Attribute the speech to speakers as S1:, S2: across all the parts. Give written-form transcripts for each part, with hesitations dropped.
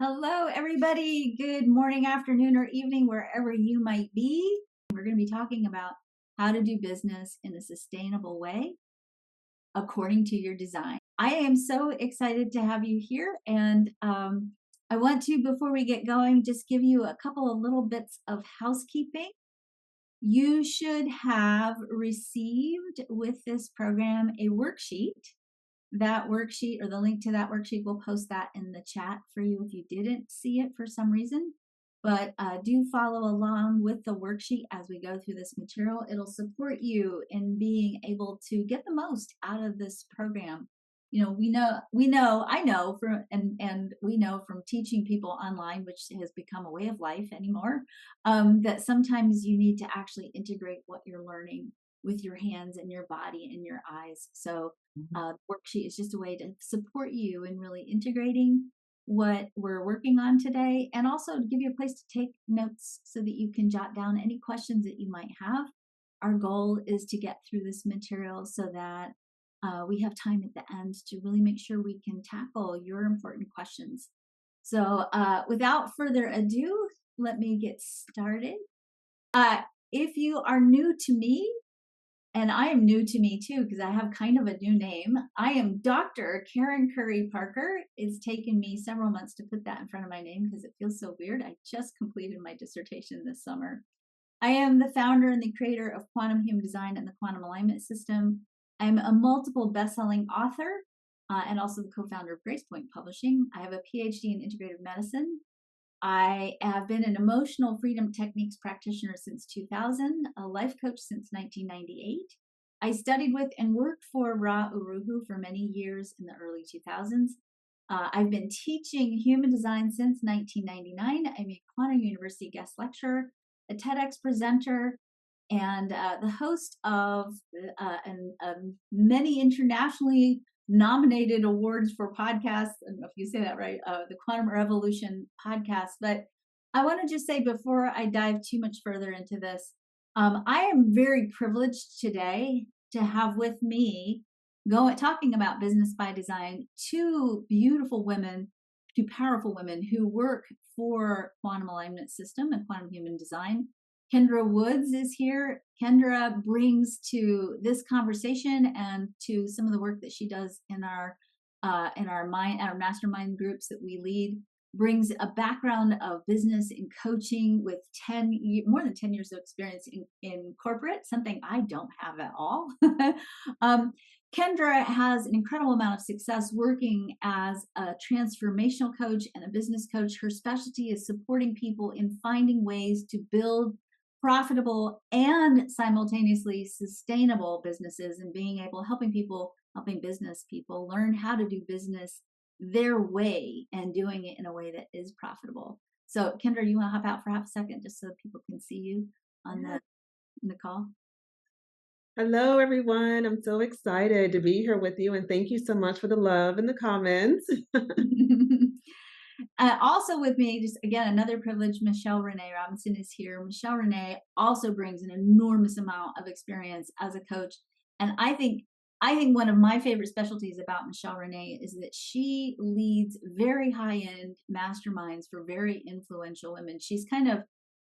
S1: Hello, everybody. Good morning, afternoon, or evening, wherever you might be. We're going to be talking about how to do business in a sustainable way according to your design. I am so excited to have you here. And I want to, before we get going, just give you a couple of little bits of housekeeping. You should have received with this program a worksheet. That worksheet or the link to that worksheet, we'll post that in the chat for you if you didn't see it for some reason. But do follow along with the worksheet as we go through this material. It'll support you in being able to get the most out of this program. You know, I know from, and we know from teaching people online, which has become a way of life anymore, that sometimes you need to actually integrate what you're learning with your hands and your body and your eyes. So worksheet is just a way to support you in really integrating what we're working on today, and also to give you a place to take notes so that you can jot down any questions that you might have. Our goal is to get through this material so that we have time at the end to really make sure we can tackle your important questions. So without further ado, let me get started. If you are new to me, and I am new to me too, because I have kind of a new name. I am Dr. Karen Curry Parker. It's taken me several months to put that in front of my name because it feels so weird. I just completed my dissertation this summer. I am the founder and the creator of Quantum Human Design and the Quantum Alignment System. I'm a multiple best-selling author and also the co-founder of GracePoint Publishing. I have a PhD in integrative medicine. I have been an emotional freedom techniques practitioner since 2000, a life coach since 1998. I studied with and worked for Ra Uru Hu for many years in the early 2000s. I've been teaching human design since 1999. I'm a Quantum University guest lecturer, a TEDx presenter, and the host of many internationally nominated awards for podcasts. I don't know if you say that right, the Quantum Revolution podcast. But I want to just say before I dive too much further into this, I am very privileged today to have with me talking about business by design, two beautiful women, two powerful women who work for Quantum Alignment System and Quantum Human Design. Kendra Woods is here. Kendra brings to this conversation and to some of the work that she does in our mastermind groups that we lead, brings a background of business and coaching with more than 10 years of experience in corporate, something I don't have at all. Kendra has an incredible amount of success working as a transformational coach and a business coach. Her specialty is supporting people in finding ways to build profitable and simultaneously sustainable businesses, and helping business people learn how to do business their way and doing it in a way that is profitable. So Kendra, you want to hop out for half a second just so people can see you on the call?
S2: Hello, everyone. I'm so excited to be here with you, and thank you so much for the love and the comments.
S1: Also with me, just again, another privilege, Michelle Renee Robinson is here. Michelle Renee also brings an enormous amount of experience as a coach. And I think one of my favorite specialties about Michelle Renee is that she leads very high-end masterminds for very influential women. She's kind of,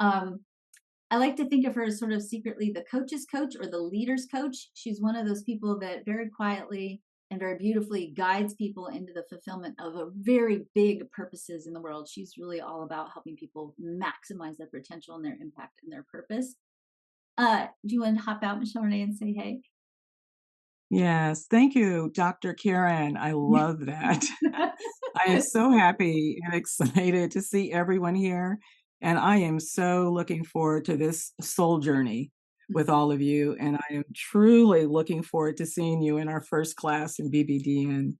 S1: I like to think of her as sort of secretly the coach's coach or the leader's coach. She's one of those people that very quietly and very beautifully guides people into the fulfillment of a very big purposes in the world. She's really all about helping people maximize their potential and their impact and their purpose. Do you want to hop out, Michelle Renee, and say hey?
S3: Yes, thank you, Dr. Karen. I love that. I am so happy and excited to see everyone here. And I am so looking forward to this soul journey with all of you. And I am truly looking forward to seeing you in our first class in BBDN.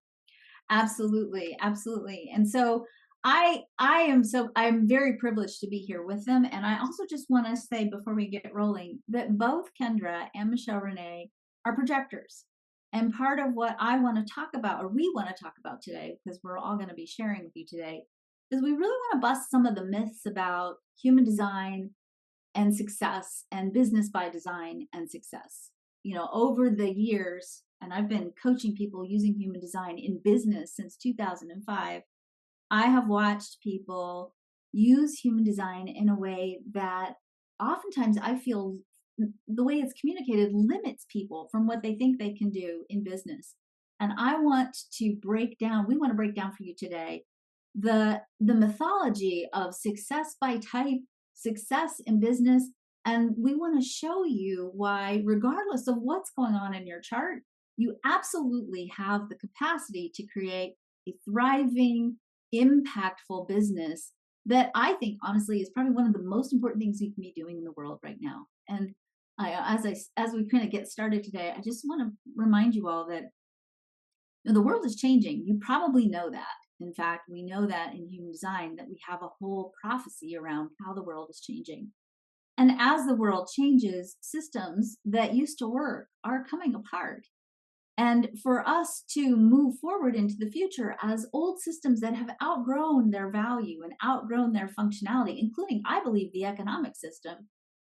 S1: Absolutely, absolutely. And so I'm very privileged to be here with them. And I also just want to say before we get rolling that both Kendra and Michelle Renee are projectors. And part of what I want to talk about, or we want to talk about today, because we're all going to be sharing with you today, is we really want to bust some of the myths about human design and success and business by design and success. You know, over the years, and I've been coaching people using human design in business since 2005. I have watched people use human design in a way that oftentimes I feel the way it's communicated limits people from what they think they can do in business. And I want to break down, we want to break down for you today the mythology of success by type, success in business, and we want to show you why, regardless of what's going on in your chart, you absolutely have the capacity to create a thriving, impactful business that I think honestly is probably one of the most important things we can be doing in the world right now. And as we kind of get started today, I just want to remind you all that the world is changing. You probably know that. In fact, we know that in human design that we have a whole prophecy around how the world is changing. And as the world changes, systems that used to work are coming apart. And for us to move forward into the future as old systems that have outgrown their value and outgrown their functionality, including, I believe, the economic system,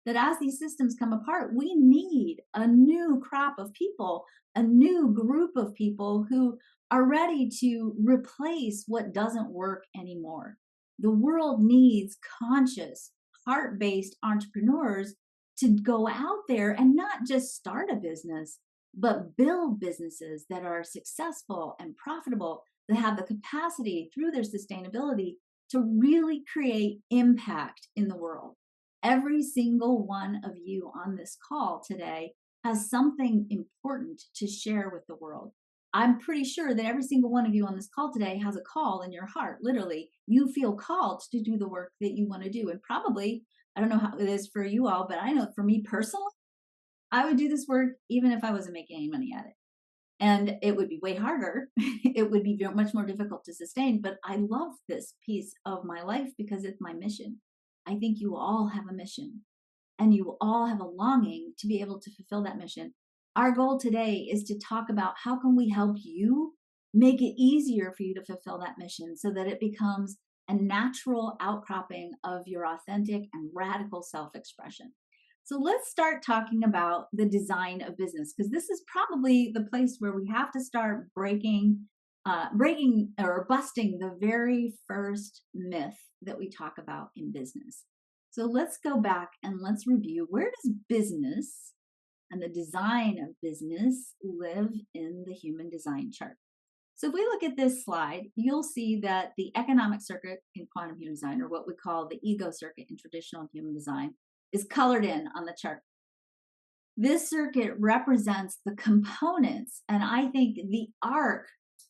S1: that as these systems come apart, we need a new crop of people, a new group of people who are ready to replace what doesn't work anymore. The world needs conscious, heart based entrepreneurs to go out there and not just start a business, but build businesses that are successful and profitable, that have the capacity through their sustainability to really create impact in the world. Every single one of you on this call today has something important to share with the world. I'm pretty sure that every single one of you on this call today has a call in your heart. Literally, you feel called to do the work that you want to do. And probably, I don't know how it is for you all, but I know for me personally, I would do this work even if I wasn't making any money at it. And it would be way harder. It would be much more difficult to sustain. But I love this piece of my life because it's my mission. I think you all have a mission and you all have a longing to be able to fulfill that mission. Our goal today is to talk about how can we help you make it easier for you to fulfill that mission so that it becomes a natural outcropping of your authentic and radical self-expression. So let's start talking about the design of business, because this is probably the place where we have to start breaking or busting the very first myth that we talk about in business. So let's go back and let's review, where does business and the design of business live in the human design chart? So if we look at this slide, you'll see that the economic circuit in quantum human design, or what we call the ego circuit in traditional human design, is colored in on the chart. This circuit represents the components and I think the arc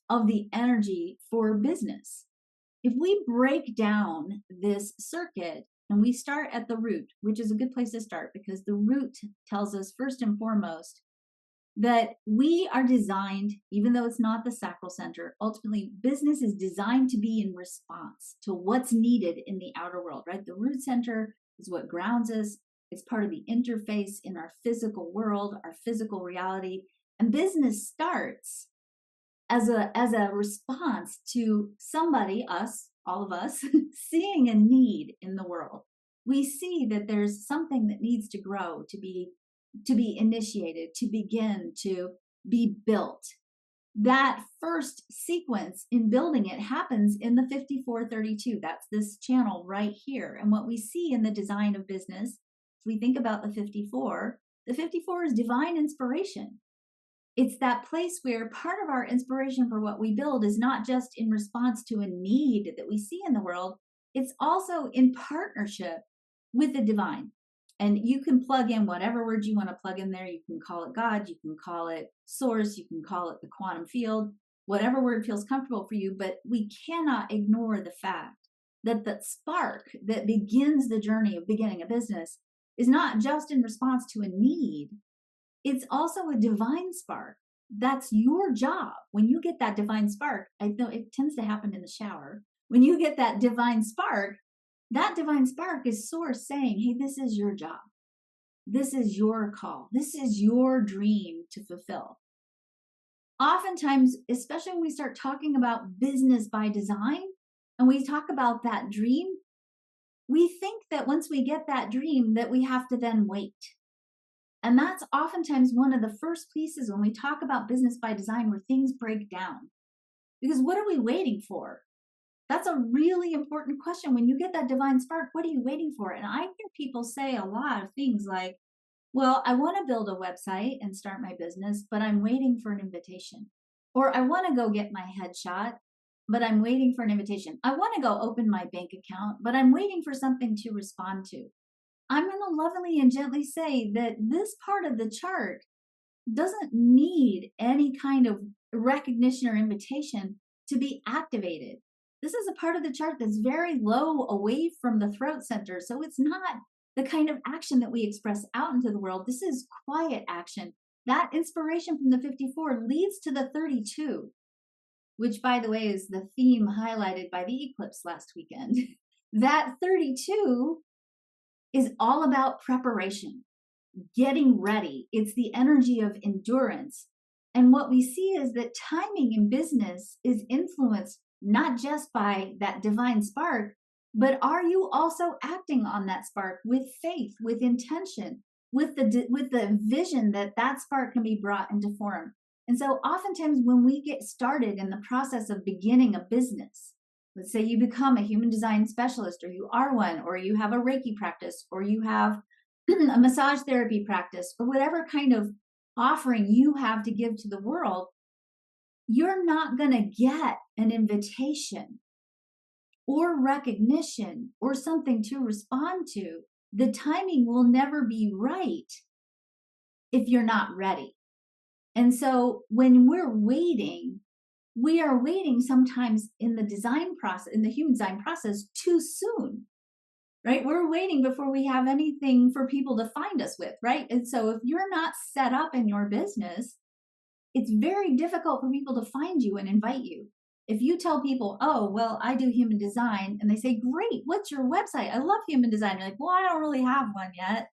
S1: of the energy for business. If we break down this circuit and we start at the root, which is a good place to start because the root tells us first and foremost that we are designed, even though it's not the sacral center, ultimately business is designed to be in response to what's needed in the outer world, right? The root center is what grounds us. It's part of the interface in our physical world, our physical reality. And business starts as a response to somebody, us, all of us, seeing a need in the world. We see that there's something that needs to grow, to be initiated, to begin to be built. That first sequence in building it happens in the 5432. That's this channel right here. And what we see in the design of business, if we think about the 54 is divine inspiration. It's that place where part of our inspiration for what we build is not just in response to a need that we see in the world, it's also in partnership with the divine. And you can plug in whatever word you want to plug in there. You can call it God, you can call it source, you can call it the quantum field, whatever word feels comfortable for you. But we cannot ignore the fact that the spark that begins the journey of beginning a business is not just in response to a need, it's also a divine spark. That's your job. When you get that divine spark, I know it tends to happen in the shower. When you get that divine spark is source saying, hey, this is your job. This is your call. This is your dream to fulfill. Oftentimes, especially when we start talking about business by design and we talk about that dream, we think that once we get that dream that we have to then wait. And that's oftentimes one of the first pieces when we talk about business by design where things break down. Because what are we waiting for? That's a really important question. When you get that divine spark, what are you waiting for? And I hear people say a lot of things like, well, I want to build a website and start my business, but I'm waiting for an invitation. Or I want to go get my headshot, but I'm waiting for an invitation. I want to go open my bank account, but I'm waiting for something to respond to. I'm going to lovingly and gently say that this part of the chart doesn't need any kind of recognition or invitation to be activated. This is a part of the chart that's very low away from the throat center. So it's not the kind of action that we express out into the world. This is quiet action. That inspiration from the 54 leads to the 32, which, by the way, is the theme highlighted by the eclipse last weekend. That 32 is all about preparation, getting ready. It's the energy of endurance. And what we see is that timing in business is influenced not just by that divine spark, but are you also acting on that spark with faith, with intention, with the vision that that spark can be brought into form? And so oftentimes when we get started in the process of beginning a business, let's say you become a human design specialist, or you are one, or you have a Reiki practice, or you have a massage therapy practice, or whatever kind of offering you have to give to the world, you're not going to get an invitation or recognition or something to respond to. The timing will never be right if you're not ready. And so when we're waiting, we are waiting sometimes in the design process, in the human design process, too soon, right? We're waiting before we have anything for people to find us with, right? And so if you're not set up in your business, it's very difficult for people to find you and invite you. If you tell people, oh, well, I do human design, and they say, great, what's your website? I love human design. You're like, well, I don't really have one yet.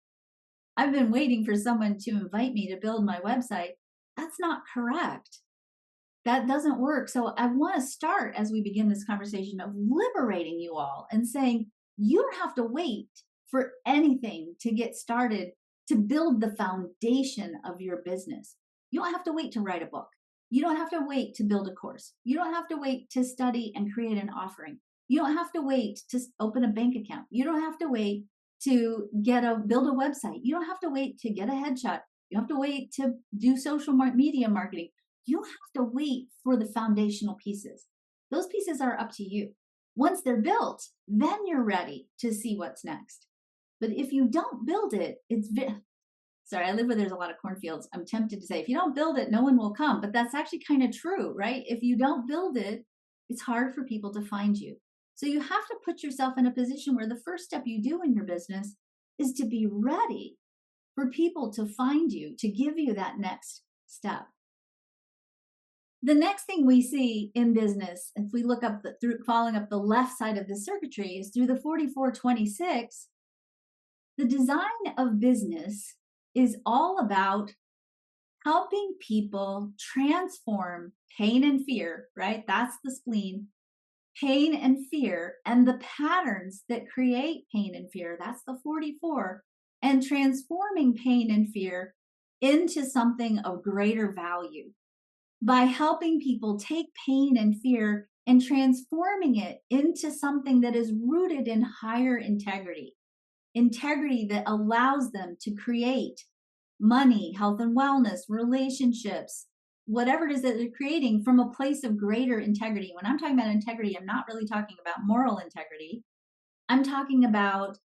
S1: I've been waiting for someone to invite me to build my website. That's not correct. That doesn't work. So I want to start, as we begin this conversation, of liberating you all and saying, you don't have to wait for anything to get started to build the foundation of your business. You don't have to wait to write a book. You don't have to wait to build a course. You don't have to wait to study and create an offering. You don't have to wait to open a bank account. You don't have to wait to build a website. You don't have to wait to get a headshot. You don't have to wait to do social media marketing. You don't have to wait for the foundational pieces. Those pieces are up to you. Once they're built, then you're ready to see what's next. But if you don't build it, sorry, I live where there's a lot of cornfields. I'm tempted to say, if you don't build it, no one will come. But that's actually kind of true, right? If you don't build it, it's hard for people to find you. So you have to put yourself in a position where the first step you do in your business is to be ready for people to find you, to give you that next step. The next thing we see in business, if we look up through following up the left side of the circuitry, is through the 4426. The design of business is all about helping people transform pain and fear, right? That's the spleen. Pain and fear, and the patterns that create pain and fear, that's the 44, and transforming pain and fear into something of greater value by helping people take pain and fear and transforming it into something that is rooted in higher integrity that allows them to create money, health and wellness, relationships, whatever it is that they're creating from a place of greater integrity. When I'm talking about integrity, I'm not really talking about moral integrity. I'm talking about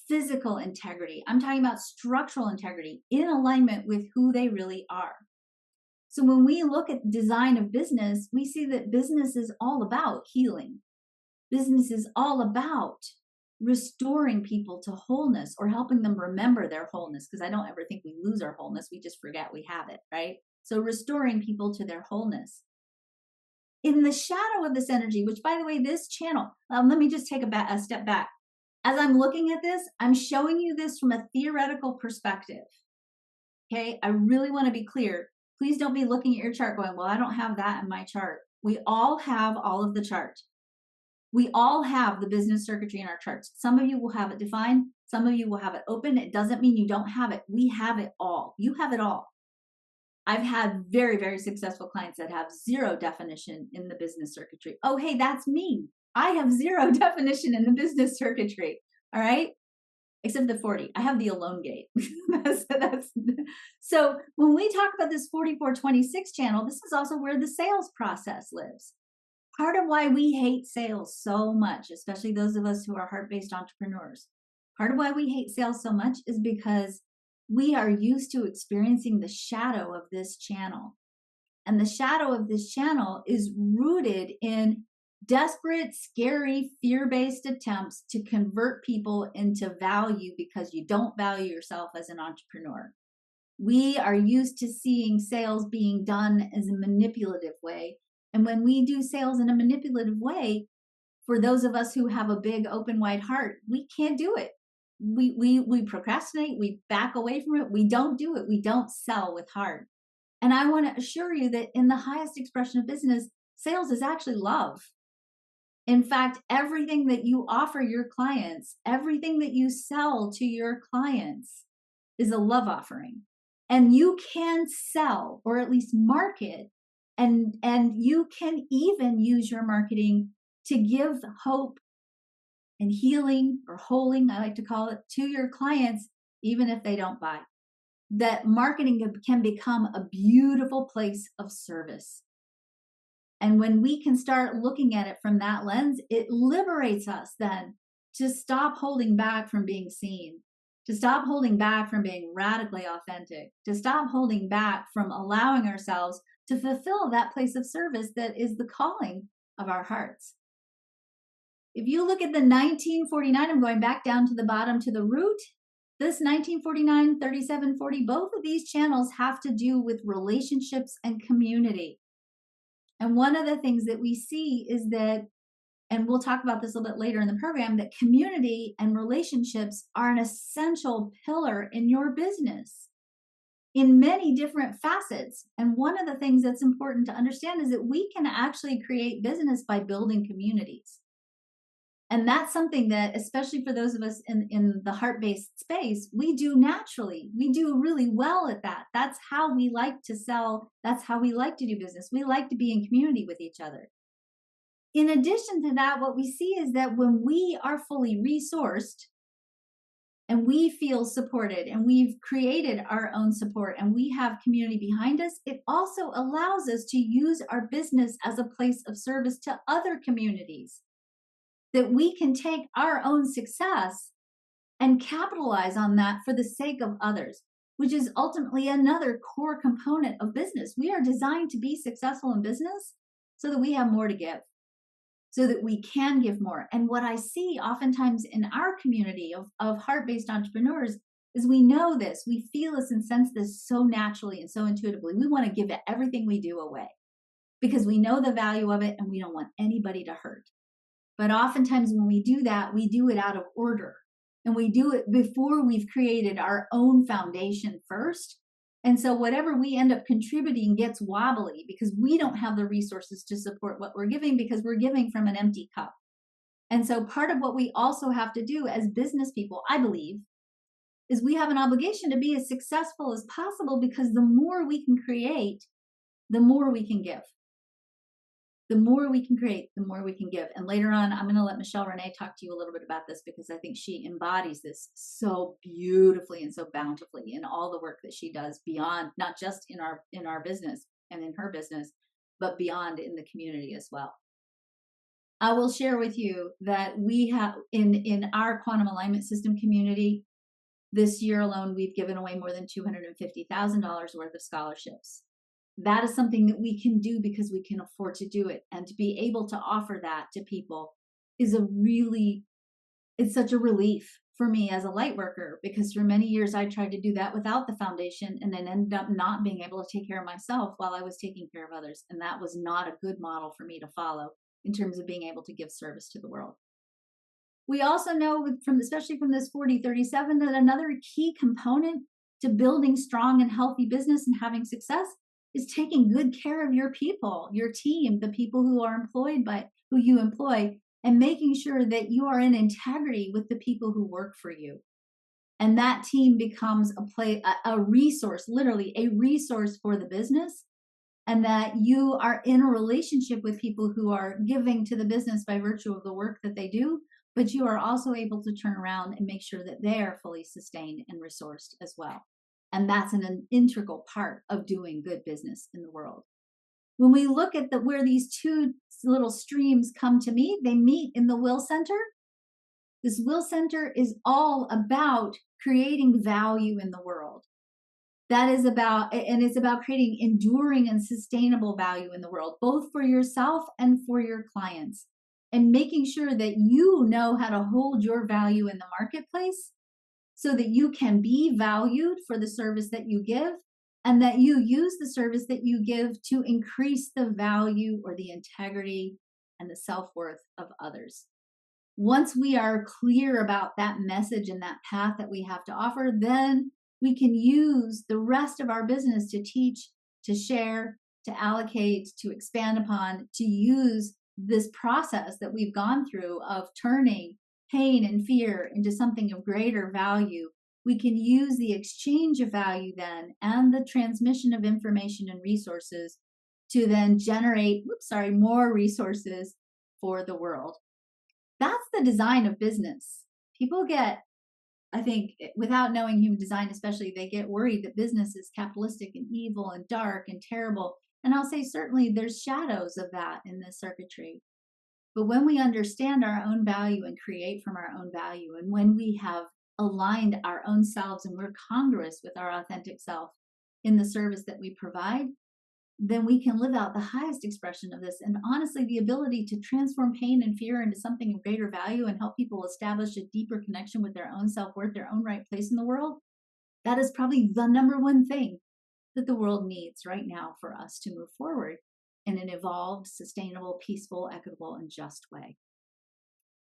S1: physical integrity. I'm talking about structural integrity in alignment with who they really are. So when we look at design of business, we see that business is all about healing. Business is all about restoring people to wholeness or helping them remember their wholeness, because I don't ever think we lose our wholeness. We just forget we have it, right? So restoring people to their wholeness. In the shadow of this energy, which, by the way, this channel, let me just take a step back. As I'm looking at this, I'm showing you this from a theoretical perspective. Okay, I really want to be clear. Please don't be looking at your chart going, well, I don't have that in my chart. We all have all of the chart. We all have the business circuitry in our charts. Some of you will have it defined. Some of you will have it open. It doesn't mean you don't have it. We have it all. You have it all. I've had very, very successful clients that have zero definition in the business circuitry. Oh, hey, that's me. I have zero definition in the business circuitry. All right. Except the 40. I have the alone gate. So when we talk about this 4426 channel, this is also where the sales process lives. Part of why we hate sales so much, especially those of us who are heart-based entrepreneurs, part of why we hate sales so much is because we are used to experiencing the shadow of this channel. And the shadow of this channel is rooted in desperate, scary, fear-based attempts to convert people into value because you don't value yourself as an entrepreneur. We are used to seeing sales being done as a manipulative way. And when we do sales in a manipulative way, for those of us who have a big open wide heart, we can't do it. We procrastinate, we back away from it, we don't do it, we don't sell with heart. And I want to assure you that in the highest expression of business, sales is actually love. In fact, everything that you offer your clients, everything that you sell to your clients is a love offering. And you can sell or at least market, and you can even use your marketing to give hope and healing or holing, I like to call it, to your clients, even if they don't buy. That marketing can become a beautiful place of service. And when we can start looking at it from that lens, it liberates us then to stop holding back from being seen, to stop holding back from being radically authentic, to stop holding back from allowing ourselves to fulfill that place of service that is the calling of our hearts. If you look at the 1949, I'm going back down to the bottom to the root. This 1949, 3740, both of these channels have to do with relationships and community. And one of the things that we see is that, and we'll talk about this a little bit later in the program, that community and relationships are an essential pillar in your business in many different facets. And one of the things that's important to understand is that we can actually create business by building communities. And that's something that, especially for those of us in the heart-based space, we do naturally. We do really well at that. That's how we like to sell. That's how we like to do business. We like to be in community with each other. In addition to that, what we see is that when we are fully resourced and we feel supported and we've created our own support and we have community behind us, it also allows us to use our business as a place of service to other communities. That we can take our own success and capitalize on that for the sake of others, which is ultimately another core component of business. We are designed to be successful in business so that we have more to give, so that we can give more. And what I see oftentimes in our community of heart-based entrepreneurs is we know this, we feel this and sense this so naturally and so intuitively. We want to give everything we do away because we know the value of it and we don't want anybody to hurt. But oftentimes when we do that, we do it out of order. And we do it before we've created our own foundation first. And so whatever we end up contributing gets wobbly because we don't have the resources to support what we're giving because we're giving from an empty cup. And so part of what we also have to do as business people, I believe, is we have an obligation to be as successful as possible because the more we can create, the more we can give. The more we can create, the more we can give. And later on, I'm going to let Michelle Renee talk to you a little bit about this because I think she embodies this so beautifully and so bountifully in all the work that she does beyond, not just in our business and in her business, but beyond in the community as well. I will share with you that we have in our quantum alignment system community, this year alone, we've given away more than $250,000 worth of scholarships. That is something that we can do because we can afford to do it. And to be able to offer that to people is it's such a relief for me as a light worker, because for many years I tried to do that without the foundation and then ended up not being able to take care of myself while I was taking care of others. And that was not a good model for me to follow in terms of being able to give service to the world. We also know especially from this 4037 that another key component to building strong and healthy business and having success is taking good care of your people, your team, the people who are employed by who you employ, and making sure that you are in integrity with the people who work for you. And that team becomes a resource, literally a resource for the business. and that you are in a relationship with people who are giving to the business by virtue of the work that they do, but you are also able to turn around and make sure that they are fully sustained and resourced as well. And that's an integral part of doing good business in the world. When we look at where these two little streams come to meet, they meet in the will center. This will center is all about creating value in the world. That is about, and it's about creating enduring and sustainable value in the world, both for yourself and for your clients, and making sure that you know how to hold your value in the marketplace so that you can be valued for the service that you give, and that you use the service that you give to increase the value or the integrity and the self-worth of others. Once we are clear about that message and that path that we have to offer, then we can use the rest of our business to teach, to share, to allocate, to expand upon, to use this process that we've gone through of turning pain and fear into something of greater value. We can use the exchange of value then and the transmission of information and resources to then generate, more resources for the world. That's the design of business. People get, I think, without knowing human design especially, they get worried that business is capitalistic and evil and dark and terrible. And I'll say certainly there's shadows of that in this circuitry. But when we understand our own value and create from our own value, and when we have aligned our own selves and we're congruous with our authentic self in the service that we provide, then we can live out the highest expression of this. And honestly, the ability to transform pain and fear into something of greater value and help people establish a deeper connection with their own self-worth, their own right place in the world, that is probably the number one thing that the world needs right now for us to move forward in an evolved, sustainable, peaceful, equitable, and just way.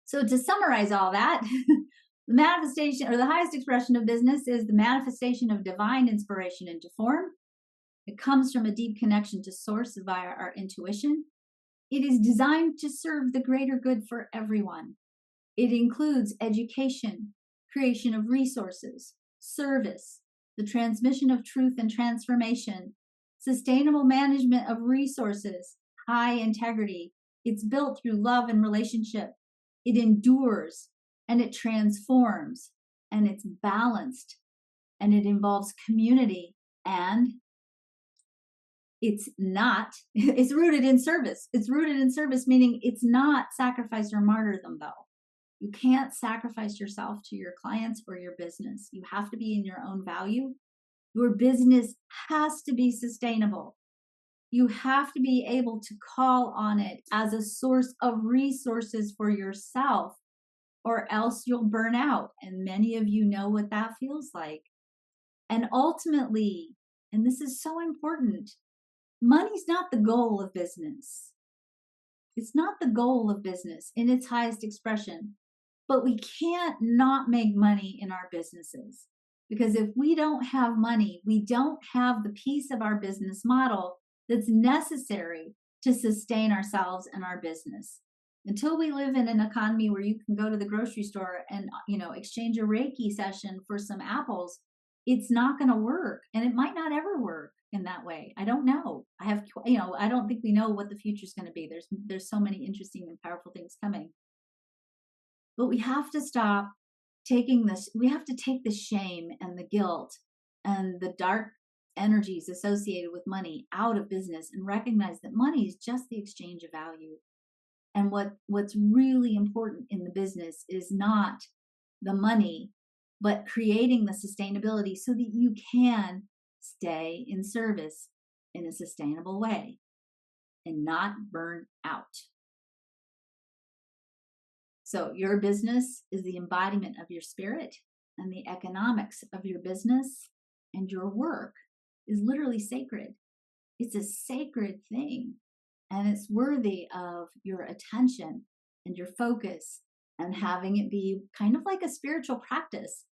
S1: So to summarize all that, the manifestation or the highest expression of business is the manifestation of divine inspiration into form. It comes from a deep connection to source via our intuition. It is designed to serve the greater good for everyone. It includes education, creation of resources, service, the transmission of truth and transformation, sustainable management of resources, high integrity. It's built through love and relationship. It endures and it transforms and it's balanced and it involves community, and it's rooted in service. It's rooted in service, meaning it's not sacrifice or martyrdom though. You can't sacrifice yourself to your clients or your business. You have to be in your own value. Your business has to be sustainable. You have to be able to call on it as a source of resources for yourself, or else you'll burn out. And many of you know what that feels like. And ultimately, and this is so important, money's not the goal of business. It's not the goal of business in its highest expression, but we can't not make money in our businesses, because if we don't have money, we don't have the piece of our business model that's necessary to sustain ourselves and our business. Until we live in an economy where you can go to the grocery store and, exchange a Reiki session for some apples, it's not going to work. And it might not ever work in that way. I don't know. I don't think we know what the future is going to be. There's so many interesting and powerful things coming. But we have to stop taking this. We have to take the shame and the guilt and the dark energies associated with money out of business and recognize that money is just the exchange of value. And what's really important in the business is not the money, but creating the sustainability so that you can stay in service in a sustainable way and not burn out. So your business is the embodiment of your spirit, and the economics of your business and your work is literally sacred. It's a sacred thing, and it's worthy of your attention and your focus, and having it be kind of like a spiritual practice.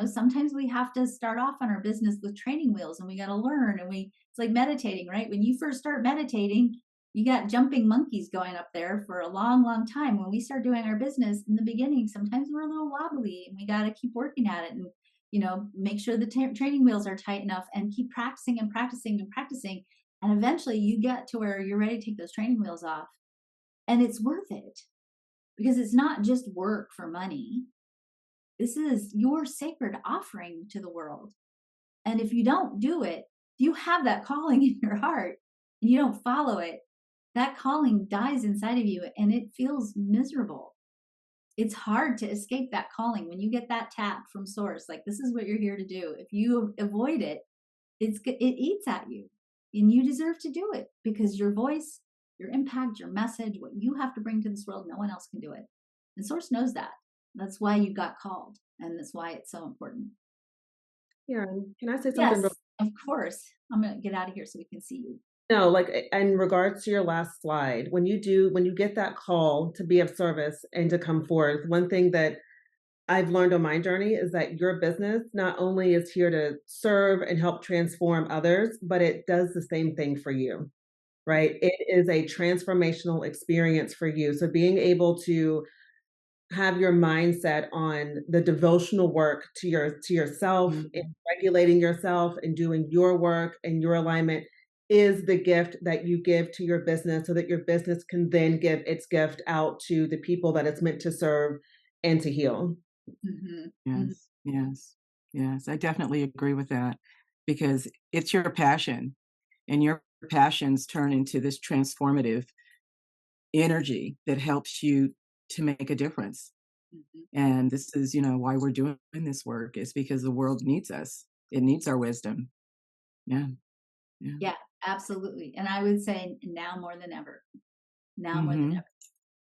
S1: Sometimes we have to start off on our business with training wheels, and we got to learn, and it's like meditating, right? When you first start meditating, you got jumping monkeys going up there for a long, long time. When we start doing our business in the beginning, sometimes we're a little wobbly, and we got to keep working at it and, make sure the training wheels are tight enough, and keep practicing and practicing and practicing. And eventually you get to where you're ready to take those training wheels off, and it's worth it because it's not just work for money. This is your sacred offering to the world. And if you don't do it, you have that calling in your heart and you don't follow it, that calling dies inside of you and it feels miserable. It's hard to escape that calling when you get that tap from source, like this is what you're here to do. If you avoid it, it eats at you, and you deserve to do it because your voice, your impact, your message, what you have to bring to this world, no one else can do it. And source knows that. That's why you got called, and that's why it's so important.
S2: Yeah, and can I say something real
S1: Yes, of course. I'm going to get out of here so we can see you.
S2: No, like, in regards to your last slide, when you get that call to be of service and to come forth, one thing that I've learned on my journey is that your business not only is here to serve and help transform others, but it does the same thing for you, right? It is a transformational experience for you. So being able to have your mindset on the devotional work to yourself and
S3: Mhm.
S2: regulating yourself and doing your work and your alignment is the gift that you give to your business so that your business can then give its gift out to the people that it's meant to serve and to heal.
S1: Mm-hmm. Mm-hmm.
S3: Yes, yes, yes. I definitely agree with that because it's your passion, and your passions turn into this transformative energy that helps you to make a difference.
S1: Mm-hmm.
S3: And this is, why we're doing this work is because the world needs us. It needs our wisdom. Yeah, yeah.
S1: Yeah, absolutely. And I would say now more than ever. Now more than
S3: Mhm.
S1: ever.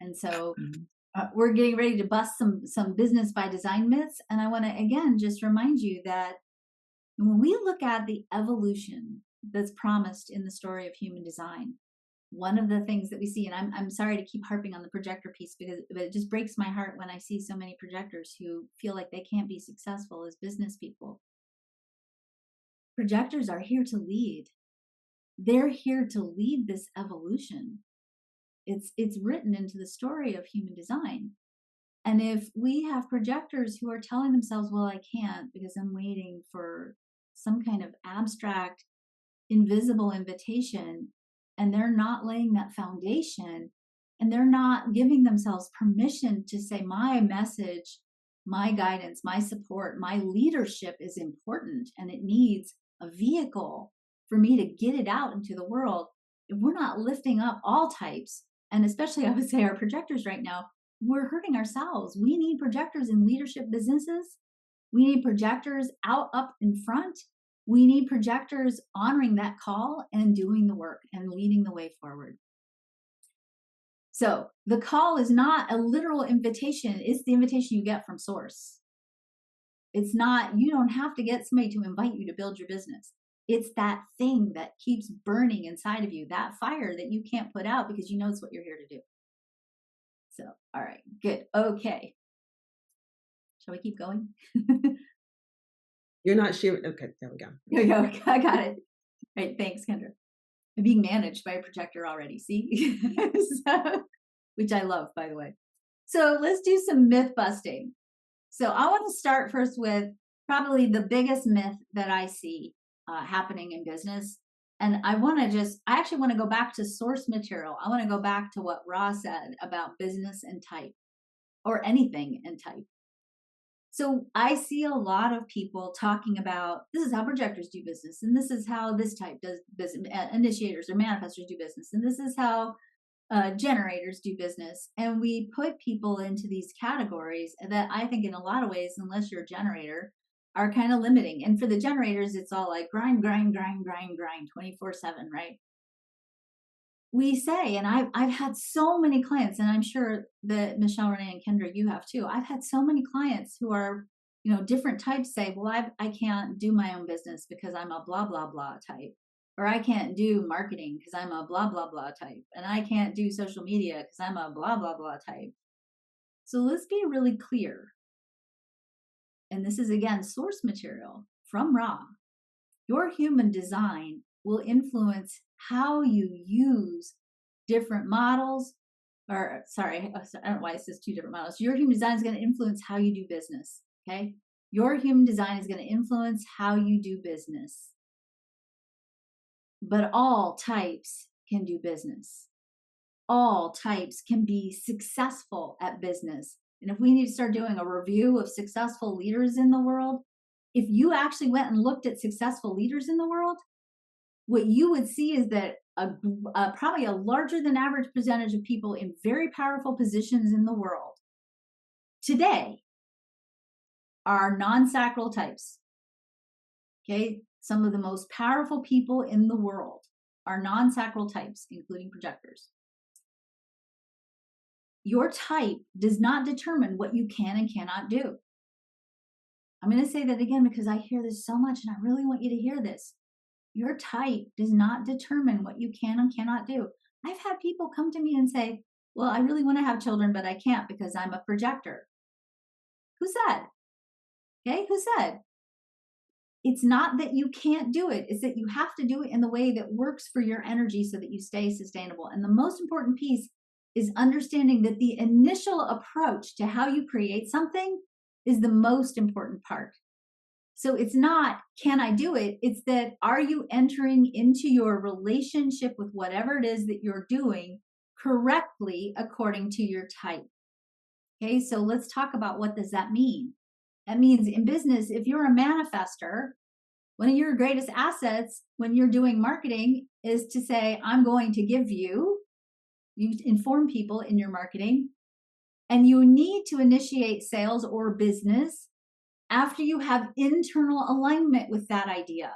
S1: And so
S3: Mhm.
S1: we're getting ready to bust some business by design myths. And I want to again just remind you that when we look at the evolution that's promised in the story of human design, one of the things that we see, and I'm sorry to keep harping on the projector piece because it just breaks my heart when I see so many projectors who feel like they can't be successful as business people. Projectors are here to lead. They're here to lead this evolution. It's written into the story of human design. And if we have projectors who are telling themselves, well, I can't because I'm waiting for some kind of abstract, invisible invitation, and they're not laying that foundation, and they're not giving themselves permission to say, my message, my guidance, my support, my leadership is important, and it needs a vehicle for me to get it out into the world. If we're not lifting up all types, and especially I would say our projectors right now, we're hurting ourselves. We need projectors in leadership businesses. We need projectors out up in front. We need projectors honoring that call and doing the work and leading the way forward. So the call is not a literal invitation. It's the invitation you get from source. It's not, you don't have to get somebody to invite you to build your business. It's that thing that keeps burning inside of you, that fire that you can't put out because you know it's what you're here to do. So, all right, good. Okay. Shall we keep going?
S2: You're not sure. Okay, there we go.
S1: There we go. I got it. Right. Thanks, Kendra. I'm being managed by a projector already. See? So, which I love, by the way. So let's do some myth busting. So I want to start first with probably the biggest myth that I see happening in business. And I actually want to go back to source material. I want to go back to what Ra said about business and type or anything and type. So I see a lot of people talking about this is how projectors do business, and this is how this type does business, initiators or manifestors do business, and this is how generators do business. And we put people into these categories that I think, in a lot of ways, unless you're a generator, are kind of limiting. And for the generators, it's all like grind, grind, grind, grind, grind 24/7, right? We say, and I've had so many clients, and I'm sure that Michelle, Renee, and Kendra, you have too. I've had so many clients who are, different types say, well, I can't do my own business because I'm a blah, blah, blah type. Or I can't do marketing because I'm a blah, blah, blah type. And I can't do social media because I'm a blah, blah, blah type. So let's be really clear. And this is, again, source material from Ra. Your human design will influence how you use different models, or sorry, I don't know why it says two different models. Your human design is going to influence how you do business. Okay. Your human design is going to influence how you do business. but all types can do business. All types can be successful at business. And if we need to start doing a review of successful leaders in the world, if you actually went and looked at successful leaders in the world, what you would see is that probably a larger than average percentage of people in very powerful positions in the world today are non-sacral types. Okay, some of the most powerful people in the world are non-sacral types, including projectors. Your type does not determine what you can and cannot do. I'm going to say that again because I hear this so much and I really want you to hear this. Your type does not determine what you can and cannot do. I've had people come to me and say, well, I really want to have children, but I can't because I'm a projector. Who said? Okay, who said? It's not that you can't do it. It's that you have to do it in the way that works for your energy so that you stay sustainable. And the most important piece is understanding that the initial approach to how you create something is the most important part. So it's not, can I do it? It's that, are you entering into your relationship with whatever it is that you're doing correctly according to your type? Okay, so let's talk about what does that mean? That means in business, if you're a manifester, one of your greatest assets when you're doing marketing is to say, I'm going to give you inform people in your marketing, and you need to initiate sales or business after you have internal alignment with that idea.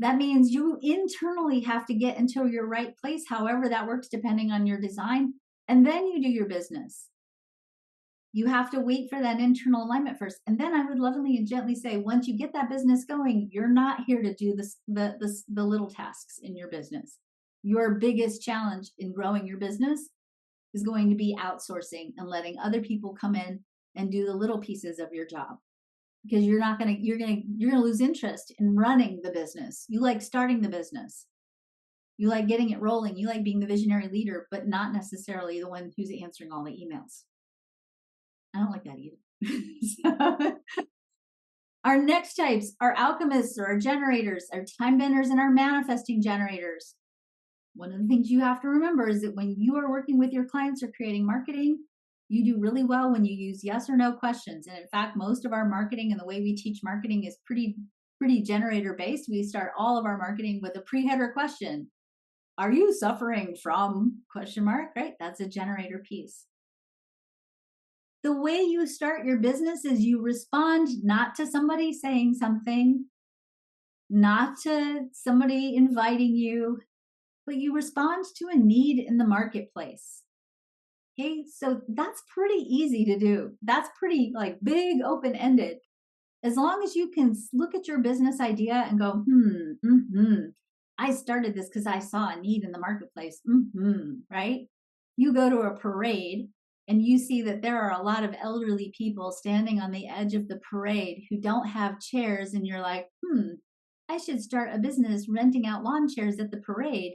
S1: That means you internally have to get into your right place, however that works, depending on your design, and then you do your business. You have to wait for that internal alignment first. And then I would lovingly and gently say, once you get that business going, you're not here to do the little tasks in your business. Your biggest challenge in growing your business is going to be outsourcing and letting other people come in and do the little pieces of your job. Because you're going to lose interest in running the business. You like starting the business. You like getting it rolling. You like being the visionary leader, but not necessarily the one who's answering all the emails. I don't like that either. So, our next types are alchemists or our generators, our time benders, and our manifesting generators. One of the things you have to remember is that when you are working with your clients or creating marketing, you do really well when you use yes or no questions. And in fact, most of our marketing and the way we teach marketing is pretty generator based. We start all of our marketing with a pre-header question. Are you suffering from ? Right? That's a generator piece. The way you start your business is you respond not to somebody saying something, not to somebody inviting you, but you respond to a need in the marketplace. Okay, so that's pretty easy to do. That's pretty like big, open-ended. As long as you can look at your business idea and go, I started this because I saw a need in the marketplace, right? You go to a parade and you see that there are a lot of elderly people standing on the edge of the parade who don't have chairs, and you're like, I should start a business renting out lawn chairs at the parade.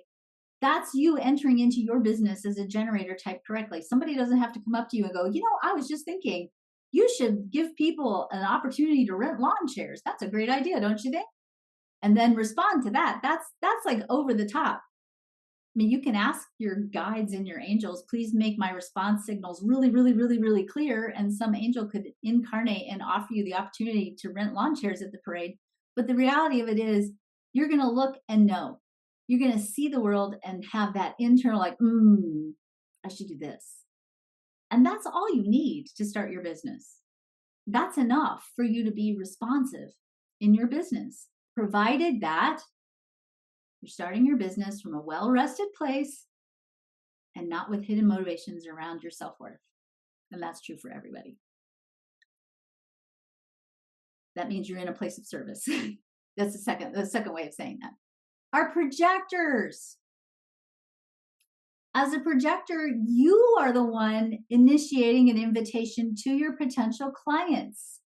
S1: That's you entering into your business as a generator type correctly. Somebody doesn't have to come up to you and go, I was just thinking you should give people an opportunity to rent lawn chairs. That's a great idea, don't you think? And then respond to that. That's like over the top. I mean, you can ask your guides and your angels, please make my response signals really, really, really, really clear. And some angel could incarnate and offer you the opportunity to rent lawn chairs at the parade. But the reality of it is you're going to look and know. You're going to see the world and have that internal like, I should do this. And that's all you need to start your business. That's enough for you to be responsive in your business, provided that you're starting your business from a well-rested place and not with hidden motivations around your self-worth. And that's true for everybody. That means you're in a place of service. That's the second way of saying that. Our projectors. As a projector, you are the one initiating an invitation to your potential clients.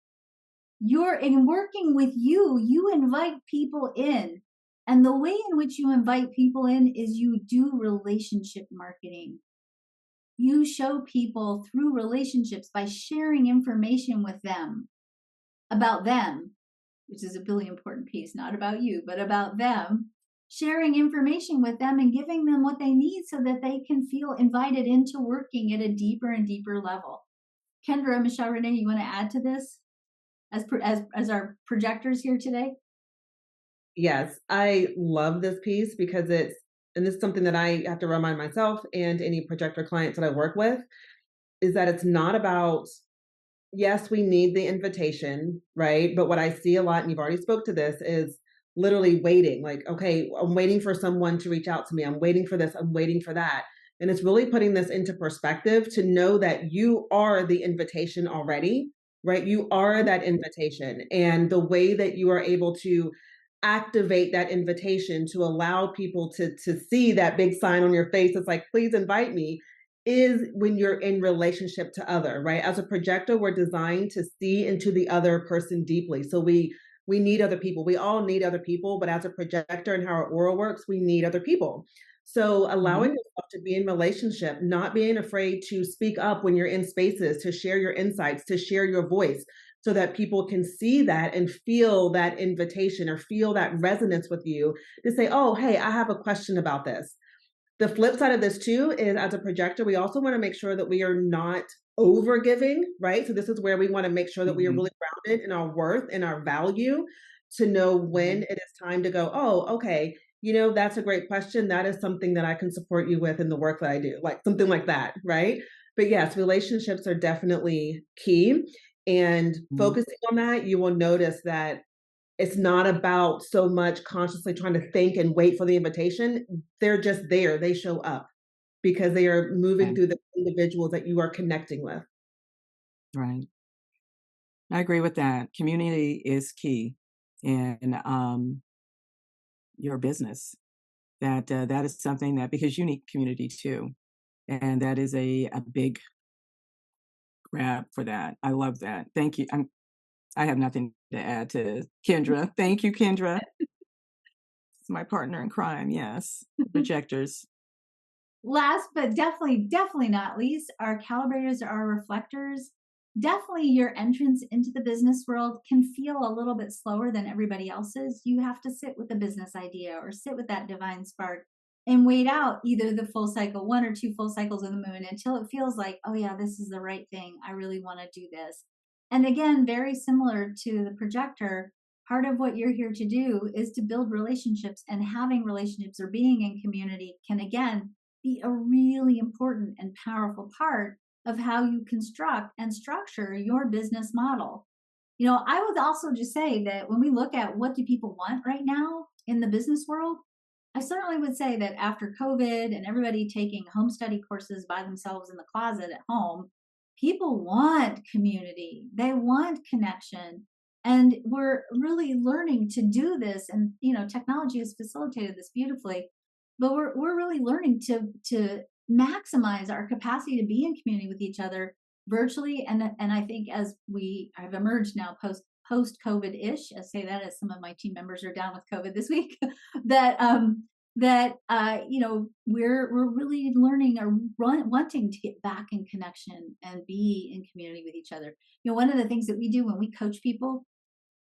S1: You're in working with you invite people in. And the way in which you invite people in is you do relationship marketing. You show people through relationships by sharing information with them about them, which is a really important piece, not about you, but about them. sharing information with them and giving them what they need so that they can feel invited into working at a deeper and deeper level. Kendra, Michelle, Renee, you want to add to this as our projectors here today?
S2: Yes, I love this piece because and this is something that I have to remind myself and any projector clients that I work with, is that it's not about, yes, we need the invitation, right? But what I see a lot, and you've already spoke to this, is literally waiting. Like, okay, I'm waiting for someone to reach out to me. I'm waiting for this. I'm waiting for that. And it's really putting this into perspective to know that you are the invitation already, right? You are that invitation. And the way that you are able to activate that invitation to allow people to see that big sign on your face, it's like, please invite me, is when you're in relationship to other, right? As a projector, we're designed to see into the other person deeply. So we need other people. We all need other people, but as a projector and how our aura works, we need other people. So allowing
S3: Mhm.
S2: yourself to be in relationship, not being afraid to speak up when you're in spaces, to share your insights, to share your voice, so that people can see that and feel that invitation or feel that resonance with you to say, oh, hey, I have a question about this. The flip side of this too is, as a projector, we also want to make sure that we are not over giving, right? So this is where we want to make sure that we are
S3: Mhm.
S2: really grounded in our worth and our value, to know when
S3: Mhm.
S2: it is time to go, oh, okay, that's a great question. That is something that I can support you with in the work that I do, like something like that, right? But yes, relationships are definitely key. And
S3: Mhm.
S2: focusing on that, you will notice that it's not about so much consciously trying to think and wait for the invitation. They're just there. They show up because they are moving
S3: Right.
S2: through the individuals that you are connecting with.
S3: Right. I agree with that. Community is key in your business. That is something that, because you need community too, and that is a big grab for that. I love that. Thank you. I have nothing to add to Kendra. Thank you, Kendra. It's my partner in crime. Yes, projectors.
S1: Last but definitely not least, our calibrators, our reflectors. Definitely your entrance into the business world can feel a little bit slower than everybody else's. You have to sit with the business idea or sit with that divine spark and wait out either the full cycle, one or two full cycles of the moon, until it feels like, oh yeah, this is the right thing. I really want to do this. And again, very similar to the projector, part of what you're here to do is to build relationships, and having relationships or being in community can again be a really important and powerful part of how you construct and structure your business model. I would also just say that when we look at what do people want right now in the business world, I certainly would say that after COVID and everybody taking home study courses by themselves in the closet at home, people want community. They want connection. And we're really learning to do this. And, technology has facilitated this beautifully, but we're really learning to maximize our capacity to be in community with each other virtually. And I think as we have emerged now post COVID ish, I say that as some of my team members are down with COVID this week, that we're really learning or wanting to get back in connection and be in community with each other. One of the things that we do when we coach people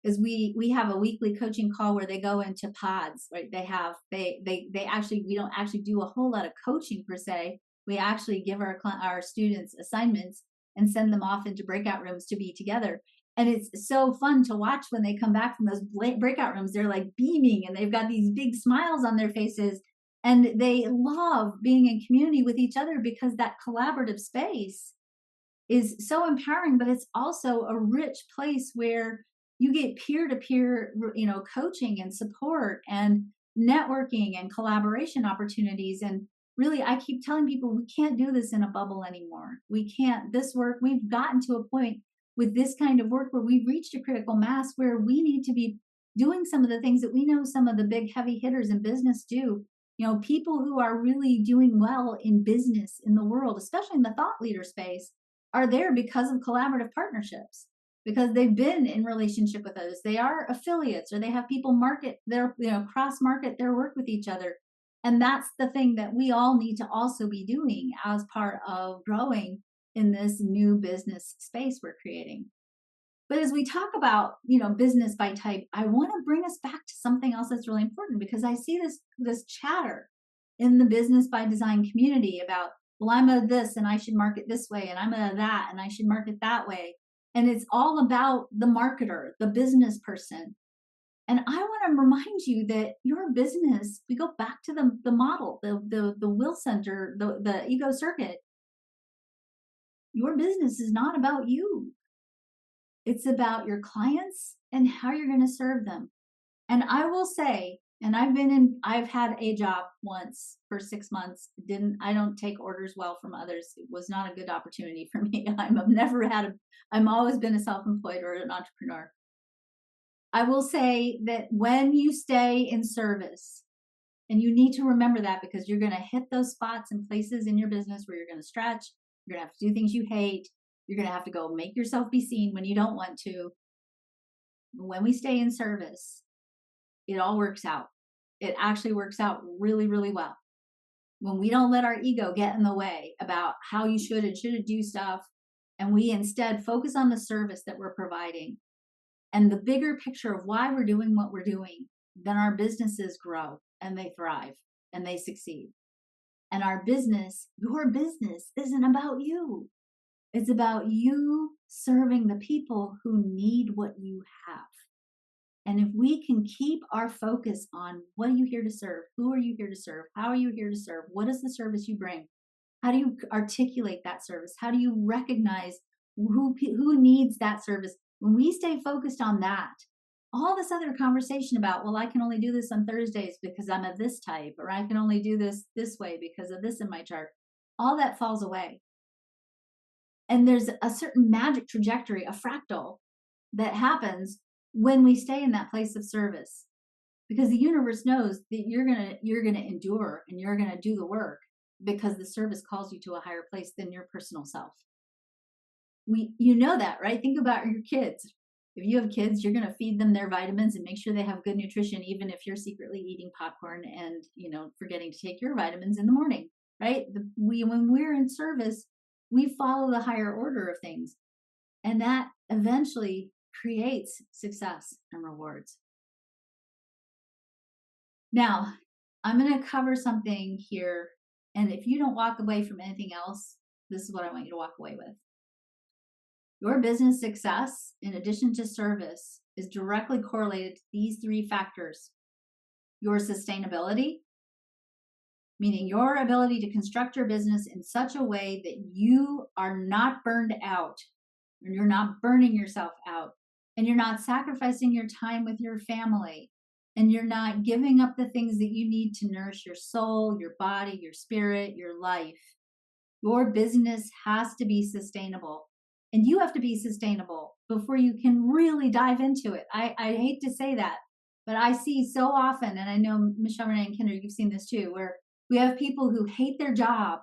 S1: is we have a weekly coaching call where they go into pods, right? They actually, we don't actually do a whole lot of coaching per se. We actually give our students assignments and send them off into breakout rooms to be together. And it's so fun to watch when they come back from those breakout rooms. They're like beaming and they've got these big smiles on their faces, and they love being in community with each other because that collaborative space is so empowering, but it's also a rich place where you get peer-to-peer, coaching and support and networking and collaboration opportunities. And really, I keep telling people we can't do this in a bubble anymore. We can't. This work, we've gotten to a point with this kind of work where we've reached a critical mass where we need to be doing some of the things that we know some of the big heavy hitters in business do. People who are really doing well in business in the world, especially in the thought leader space, are there because of collaborative partnerships, because they've been in relationship with others. They are affiliates, or they have people market their, cross market their work with each other. And that's the thing that we all need to also be doing as part of growing in this new business space we're creating. But as we talk about, business by type, I want to bring us back to something else that's really important, because I see this chatter in the business by design community about, well, I'm a this and I should market this way, and I'm a that and I should market that way. And it's all about the marketer, the business person. And I want to remind you that your business, we go back to the model, the will center, the ego circuit. Your business is not about you. It's about your clients and how you're going to serve them. And I will say, and I've had a job once for 6 months. I don't take orders well from others. It was not a good opportunity for me. I'm always been a self-employed or an entrepreneur. I will say that when you stay in service, and you need to remember that, because you're going to hit those spots and places in your business where you're going to stretch, you're going to have to do things you hate, you're going to have to go make yourself be seen when you don't want to. When we stay in service, it all works out. It actually works out really, really well. When we don't let our ego get in the way about how you should and shouldn't do stuff, and we instead focus on the service that we're providing and the bigger picture of why we're doing what we're doing, then our businesses grow and they thrive and they succeed. And your business isn't about you. It's about you serving the people who need what you have. And if we can keep our focus on, what are you here to serve? Who are you here to serve? How are you here to serve? What is the service you bring? How do you articulate that service? How do you recognize who needs that service? When we stay focused on that, all this other conversation about, well, I can only do this on Thursdays because I'm of this type, or I can only do this way because of this in my chart, all that falls away. And there's a certain magic trajectory, a fractal, that happens when we stay in that place of service, because the universe knows that you're gonna endure and you're gonna do the work, because the service calls you to a higher place than your personal self. You know that, right? Think about your kids. If you have kids, you're going to feed them their vitamins and make sure they have good nutrition, even if you're secretly eating popcorn and, forgetting to take your vitamins in the morning, right? When we're in service, we follow the higher order of things, and that eventually creates success and rewards. Now, I'm going to cover something here, and if you don't walk away from anything else, this is what I want you to walk away with. Your business success, in addition to service, is directly correlated to these 3 factors. Your sustainability, meaning your ability to construct your business in such a way that you are not burned out, and you're not burning yourself out, and you're not sacrificing your time with your family, and you're not giving up the things that you need to nourish your soul, your body, your spirit, your life. Your business has to be sustainable. And you have to be sustainable before you can really dive into it. I hate to say that, but I see so often, and I know Michelle, Renee, and Kendra, you've seen this too, where we have people who hate their job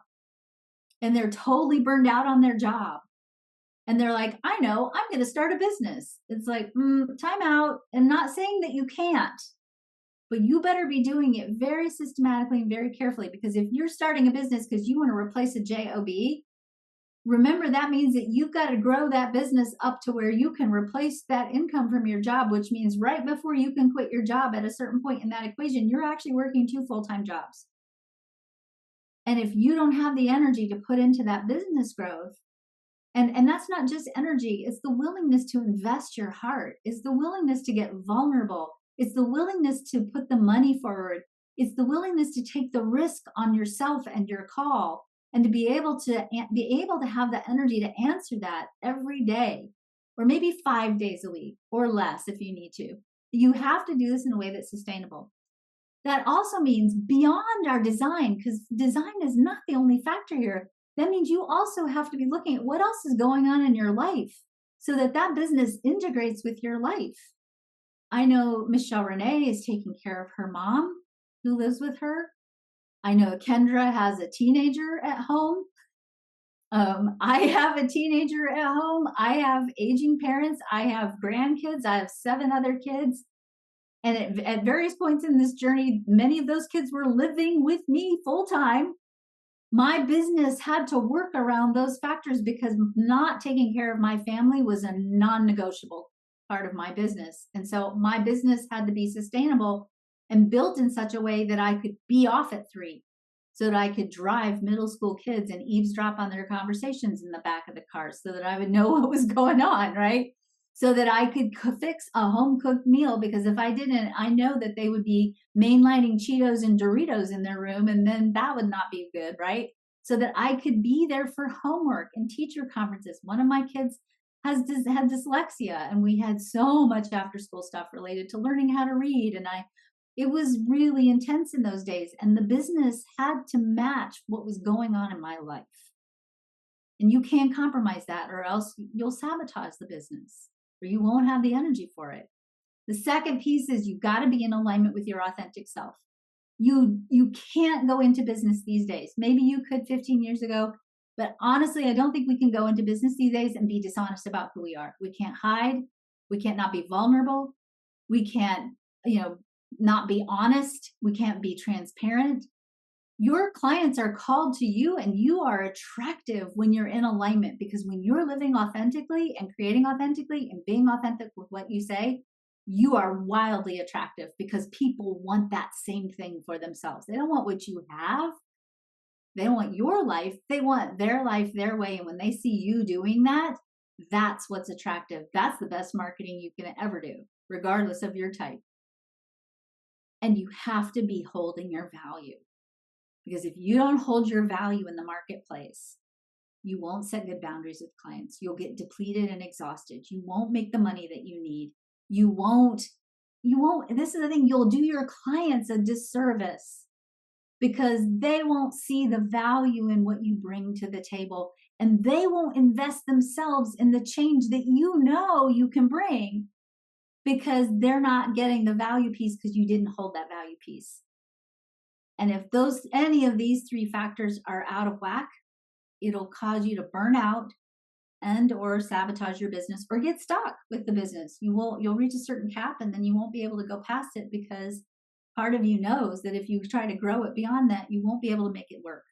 S1: and they're totally burned out on their job. And they're like, I know, I'm going to start a business. It's like, time out. I'm not saying that you can't, but you better be doing it very systematically and very carefully, because if you're starting a business because you want to replace a job, remember, that means that you've got to grow that business up to where you can replace that income from your job, which means right before you can quit your job at a certain point in that equation, you're actually working 2 full-time jobs. And if you don't have the energy to put into that business growth, and that's not just energy, it's the willingness to invest your heart, it's the willingness to get vulnerable, it's the willingness to put the money forward, it's the willingness to take the risk on yourself and your call, and to be able to have the energy to answer that every day, or maybe 5 days a week or less if you need to. You have to do this in a way that's sustainable. That also means beyond our design, because design is not the only factor here. That means you also have to be looking at what else is going on in your life so that business integrates with your life. I know Michelle Renee is taking care of her mom who lives with her. I know Kendra has a teenager at home. I have a teenager at home. I have aging parents. I have grandkids. I have 7 other kids. And at various points in this journey, many of those kids were living with me full time. my business had to work around those factors because not taking care of my family was a non-negotiable part of my business. And so my business had to be sustainable and built in such a way that I could be off at 3, so that I could drive middle school kids and eavesdrop on their conversations in the back of the car so that I would know what was going on, right? So that I could fix a home cooked meal, because if I didn't, I know that they would be mainlining Cheetos and Doritos in their room, and then that would not be good, right? So that I could be there for homework and teacher conferences. One of my kids had dyslexia, and we had so much after school stuff related to learning how to read, and it was really intense in those days, and the business had to match what was going on in my life. And you can't compromise that, or else you'll sabotage the business, or you won't have the energy for it. The second piece is you've got to be in alignment with your authentic self. You can't go into business these days. Maybe you could 15 years ago, but honestly, I don't think we can go into business these days and be dishonest about who we are. We can't hide. We can't not be vulnerable. We can't, not be honest. We can't be transparent. Your clients are called to you, and you are attractive when you're in alignment, because when you're living authentically and creating authentically and being authentic with what you say, you are wildly attractive, because people want that same thing for themselves. They don't want what you have. They don't want your life. They want their life their way. And when they see you doing that, that's what's attractive. That's the best marketing you can ever do, regardless of your type. And you have to be holding your value. Because if you don't hold your value in the marketplace, you won't set good boundaries with clients. You'll get depleted and exhausted. You won't make the money that you need. You won't, this is the thing, you'll do your clients a disservice, because they won't see the value in what you bring to the table, and they won't invest themselves in the change that you can bring, because they're not getting the value piece because you didn't hold that value piece. And if any of these 3 factors are out of whack, it'll cause you to burn out and or sabotage your business, or get stuck with the business. You'll reach a certain cap, and then you won't be able to go past it, because part of you knows that if you try to grow it beyond that, you won't be able to make it work.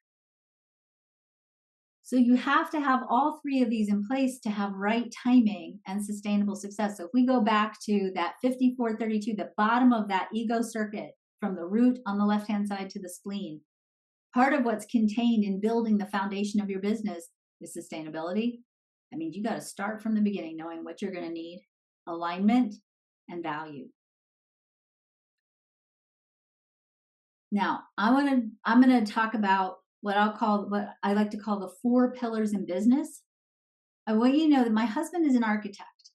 S1: So you have to have all 3 of these in place to have right timing and sustainable success. So if we go back to that 5432, the bottom of that ego circuit, from the root on the left-hand side to the spleen, part of what's contained in building the foundation of your business is sustainability. That means you got to start from the beginning knowing what you're going to need, alignment, and value. Now, I'm going to talk about what I like to call the 4 pillars in business. I want you to know that my husband is an architect.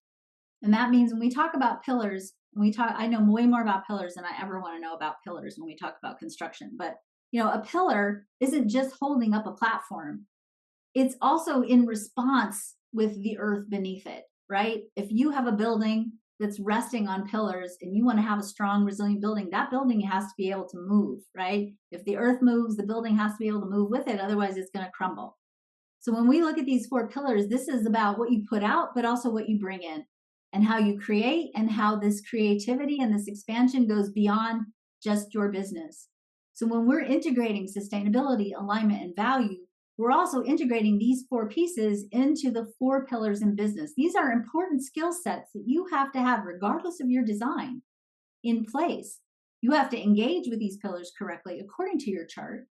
S1: And that means when we talk about pillars, I know way more about pillars than I ever want to know about pillars when we talk about construction. But, a pillar isn't just holding up a platform. It's also in response with the earth beneath it, right? If you have a building that's resting on pillars and you want to have a strong, resilient building, that building has to be able to move, right? If the earth moves, the building has to be able to move with it. Otherwise, it's going to crumble. So when we look at these 4 pillars, this is about what you put out, but also what you bring in, and how you create, and how this creativity and this expansion goes beyond just your business. So when we're integrating sustainability, alignment, and value, we're also integrating these 4 pieces into the 4 pillars in business. These are important skill sets that you have to have, regardless of your design, in place. You have to engage with these pillars correctly according to your chart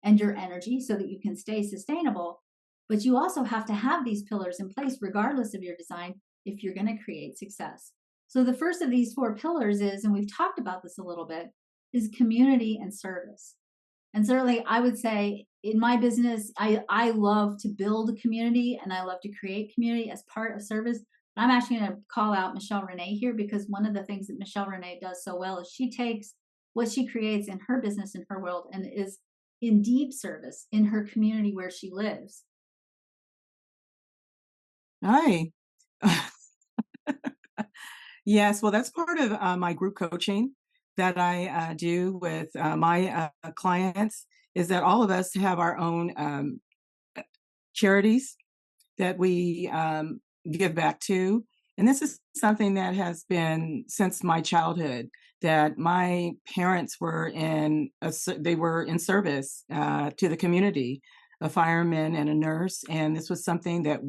S1: and your energy, so that you can stay sustainable. But you also have to have these pillars in place regardless of your design if you're going to create success. So the first of these 4 pillars is, and we've talked about this a little bit, is community and service. And certainly I would say in my business, I love to build a community, and I love to create community as part of service. But I'm actually going to call out Michelle Renee here, because one of the things that Michelle Renee does so well is she takes what she creates in her business, in her world, and is in deep service in her community where she lives.
S3: Hi. Yes, well, that's part of my group coaching that I do with my clients, is that all of us have our own charities that we give back to. And this is something that has been since my childhood, that my parents were they were in service to the community, a fireman and a nurse, and this was something that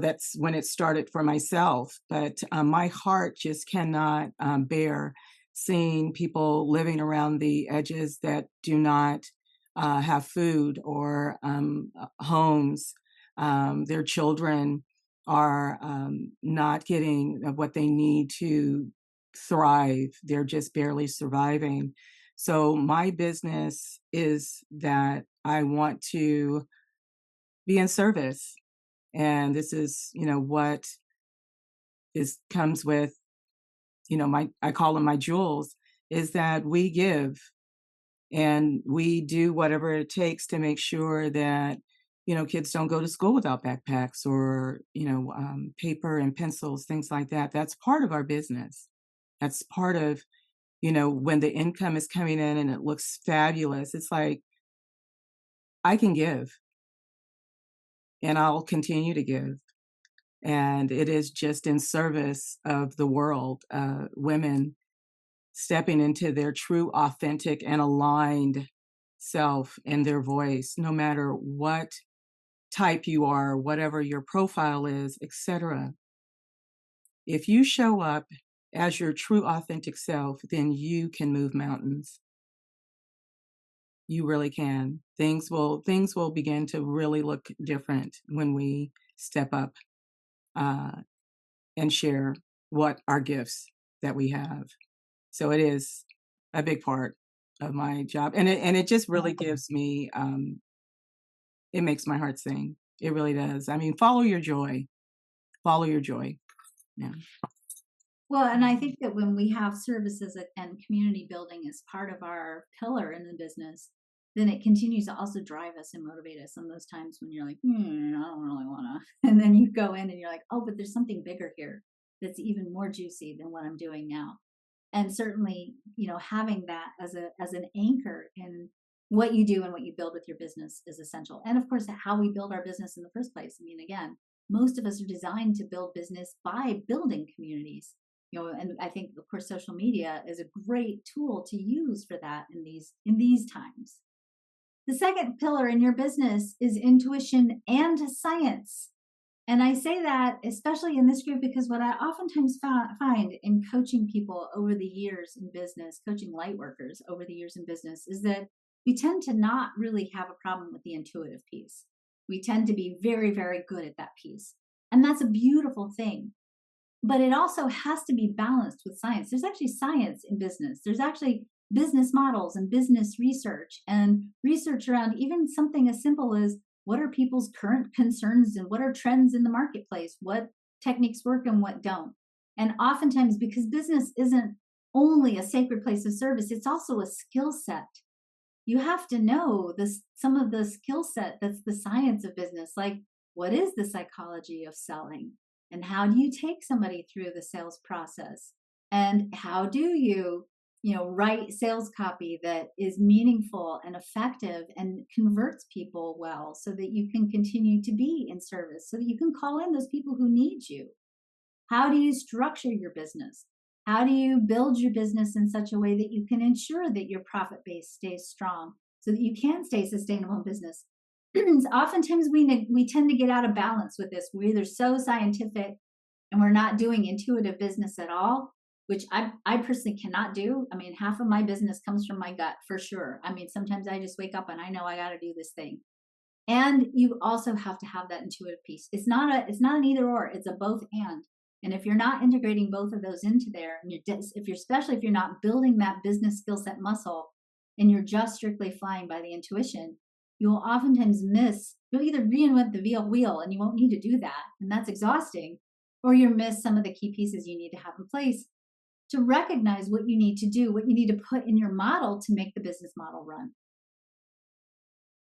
S3: that's when it started for myself. But my heart just cannot bear seeing people living around the edges that do not have food or homes. Their children are not getting what they need to thrive. They're just barely surviving. So my business is that I want to be in service, and this is what is comes with my, I call them my jewels, is that we give and we do whatever it takes to make sure that kids don't go to school without backpacks or paper and pencils, things like that. That's part of our business. That's part of when the income is coming in and it looks fabulous. It's like I can give and I'll continue to give. And it is just in service of the world, women stepping into their true, authentic, and aligned self and their voice, no matter what type you are, whatever your profile is, etc. If you show up as your true, authentic self, then you can move mountains. You really can. Things will begin to really look different when we step up uh, and share what our gifts that we have. So it is a big part of my job, and it just really gives me. It makes my heart sing. It really does. I mean, follow your joy. Follow your joy. Yeah.
S1: Well, and I think that when we have services and community building as part of our pillar in the business, then it continues to also drive us and motivate us on those times when you're like, I don't really want to. And then you go in and you're like, oh, but there's something bigger here that's even more juicy than what I'm doing now. And certainly, having that as an anchor in what you do and what you build with your business is essential. And of course, how we build our business in the first place. I mean, again, most of us are designed to build business by building communities. And I think, of course, social media is a great tool to use for that in these times. The second pillar in your business is intuition and science. And I say that especially in this group because what I oftentimes find in coaching people over the years in business, coaching light workers over the years in business, is that we tend to not really have a problem with the intuitive piece. We tend to be very, very good at that piece. And that's a beautiful thing. But it also has to be balanced with science. There's actually science in business. There's actually business models and business research and research around even something as simple as what are people's current concerns and what are trends in the marketplace, what techniques work and what don't. And oftentimes, because business isn't only a sacred place of service, it's also a skill set. You have to know some of the skill set that's the science of business, like what is the psychology of selling? And how do you take somebody through the sales process? And how do you write sales copy that is meaningful and effective and converts people well so that you can continue to be in service, so that you can call in those people who need you? How do you structure your business? How do you build your business in such a way that you can ensure that your profit base stays strong so that you can stay sustainable in business? Oftentimes we tend to get out of balance with this. We're either so scientific and we're not doing intuitive business at all, which I personally cannot do. I mean, half of my business comes from my gut for sure. I mean, sometimes I just wake up and I know I got to do this thing. And you also have to have that intuitive piece. It's not an either or, it's a both and. And if you're not integrating both of those into there, and especially if you're not building that business skill set muscle and you're just strictly flying by the intuition, you will oftentimes you'll either reinvent the wheel and you won't need to do that, and that's exhausting, or you'll miss some of the key pieces you need to have in place to recognize what you need to do, what you need to put in your model to make the business model run.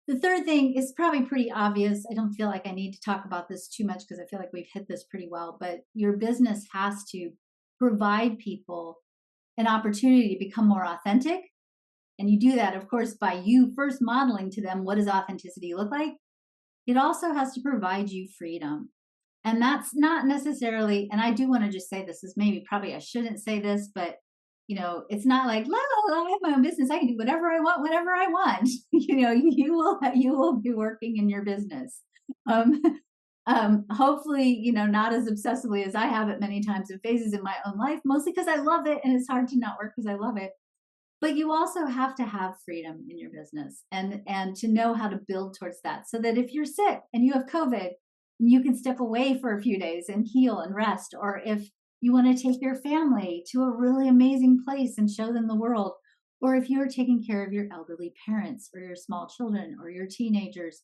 S1: The third thing is probably pretty obvious. I don't feel like I need to talk about this too much because I feel like we've hit this pretty well, but your business has to provide people an opportunity to become more authentic. And you do that, of course, by you first modeling to them what does authenticity look like. It also has to provide you freedom. And that's not necessarily, and I do want to just say this is probably I shouldn't say this, but it's not like, la, la, la, I have my own business. I can do whatever I want, whenever I want. You will be working in your business. Um, hopefully, not as obsessively as I have it many times in phases in my own life, mostly because I love it and it's hard to not work because I love it. But you also have to have freedom in your business and to know how to build towards that, so that if you're sick and you have COVID, you can step away for a few days and heal and rest. Or if you want to take your family to a really amazing place and show them the world, or if you're taking care of your elderly parents or your small children or your teenagers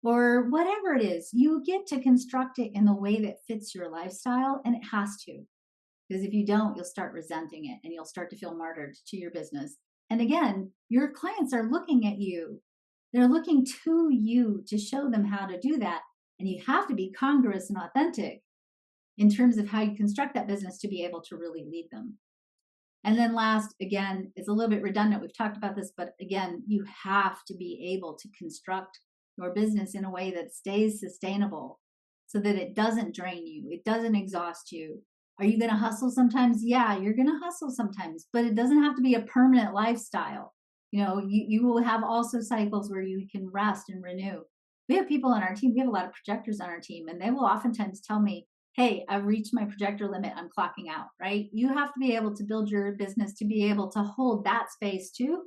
S1: or whatever it is, you get to construct it in the way that fits your lifestyle, and it has to. Because if you don't, you'll start resenting it and you'll start to feel martyred to your business. And again, your clients are looking at you. They're looking to you to show them how to do that. And you have to be congruous and authentic in terms of how you construct that business to be able to really lead them. And then last, again, it's a little bit redundant. We've talked about this, but again, you have to be able to construct your business in a way that stays sustainable so that it doesn't drain you, it doesn't exhaust you. Are you going to hustle sometimes? Yeah, you're going to hustle sometimes, but it doesn't have to be a permanent lifestyle. You will have also cycles where you can rest and renew. We have people on our team, we have a lot of projectors on our team, and they will oftentimes tell me, hey, I've reached my projector limit, I'm clocking out, right? You have to be able to build your business to be able to hold that space too,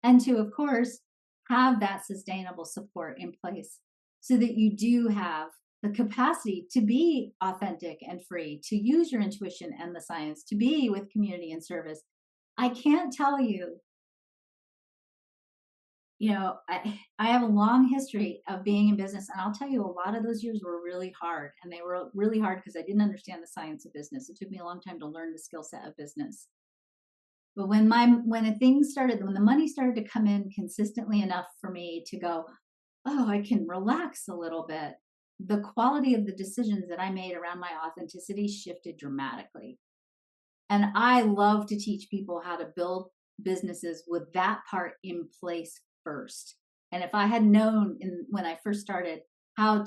S1: and to, of course, have that sustainable support in place so that you do have the capacity to be authentic and free, to use your intuition and the science, to be with community and service. I can't tell you, I have a long history of being in business, and I'll tell you, a lot of those years were really hard, and they were really hard because I didn't understand the science of business. It took me a long time to learn the skill set of business. But when the money started to come in consistently enough for me to go, oh, I can relax a little bit, the quality of the decisions that I made around my authenticity shifted dramatically. And I love to teach people how to build businesses with that part in place first. And if I had known when I first started how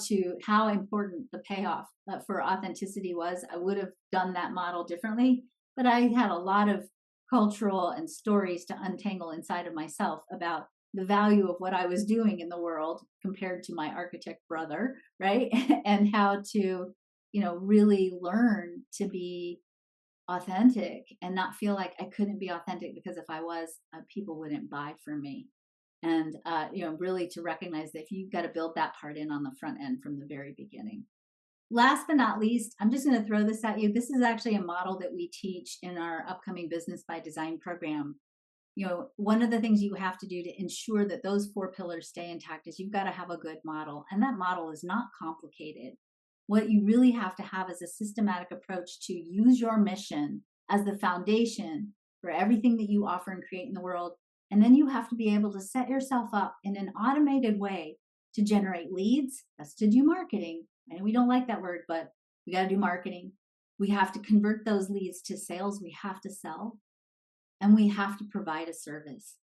S1: important the payoff for authenticity was, I would have done that model differently. But I had a lot of cultural and stories to untangle inside of myself about the value of what I was doing in the world compared to my architect brother, right? And how to, really learn to be authentic and not feel like I couldn't be authentic, because if I was, people wouldn't buy from me. And, really to recognize that if you've got to build that part in on the front end from the very beginning. Last but not least, I'm just going to throw this at you. This is actually a model that we teach in our upcoming Business by Design program. One of the things you have to do to ensure that those 4 pillars stay intact is you've got to have a good model. And that model is not complicated. What you really have to have is a systematic approach to use your mission as the foundation for everything that you offer and create in the world. And then you have to be able to set yourself up in an automated way to generate leads. That's to do marketing. And we don't like that word, but we got to do marketing. We have to convert those leads to sales. We have to sell. And we have to provide a service.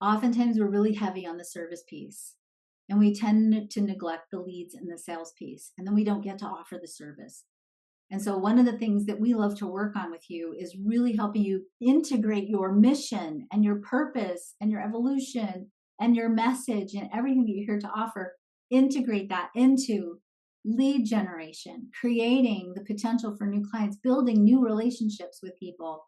S1: Oftentimes, we're really heavy on the service piece, and we tend to neglect the leads and the sales piece, and then we don't get to offer the service. And so one of the things that we love to work on with you is really helping you integrate your mission and your purpose and your evolution and your message and everything that you're here to offer, integrate that into lead generation, creating the potential for new clients, building new relationships with people,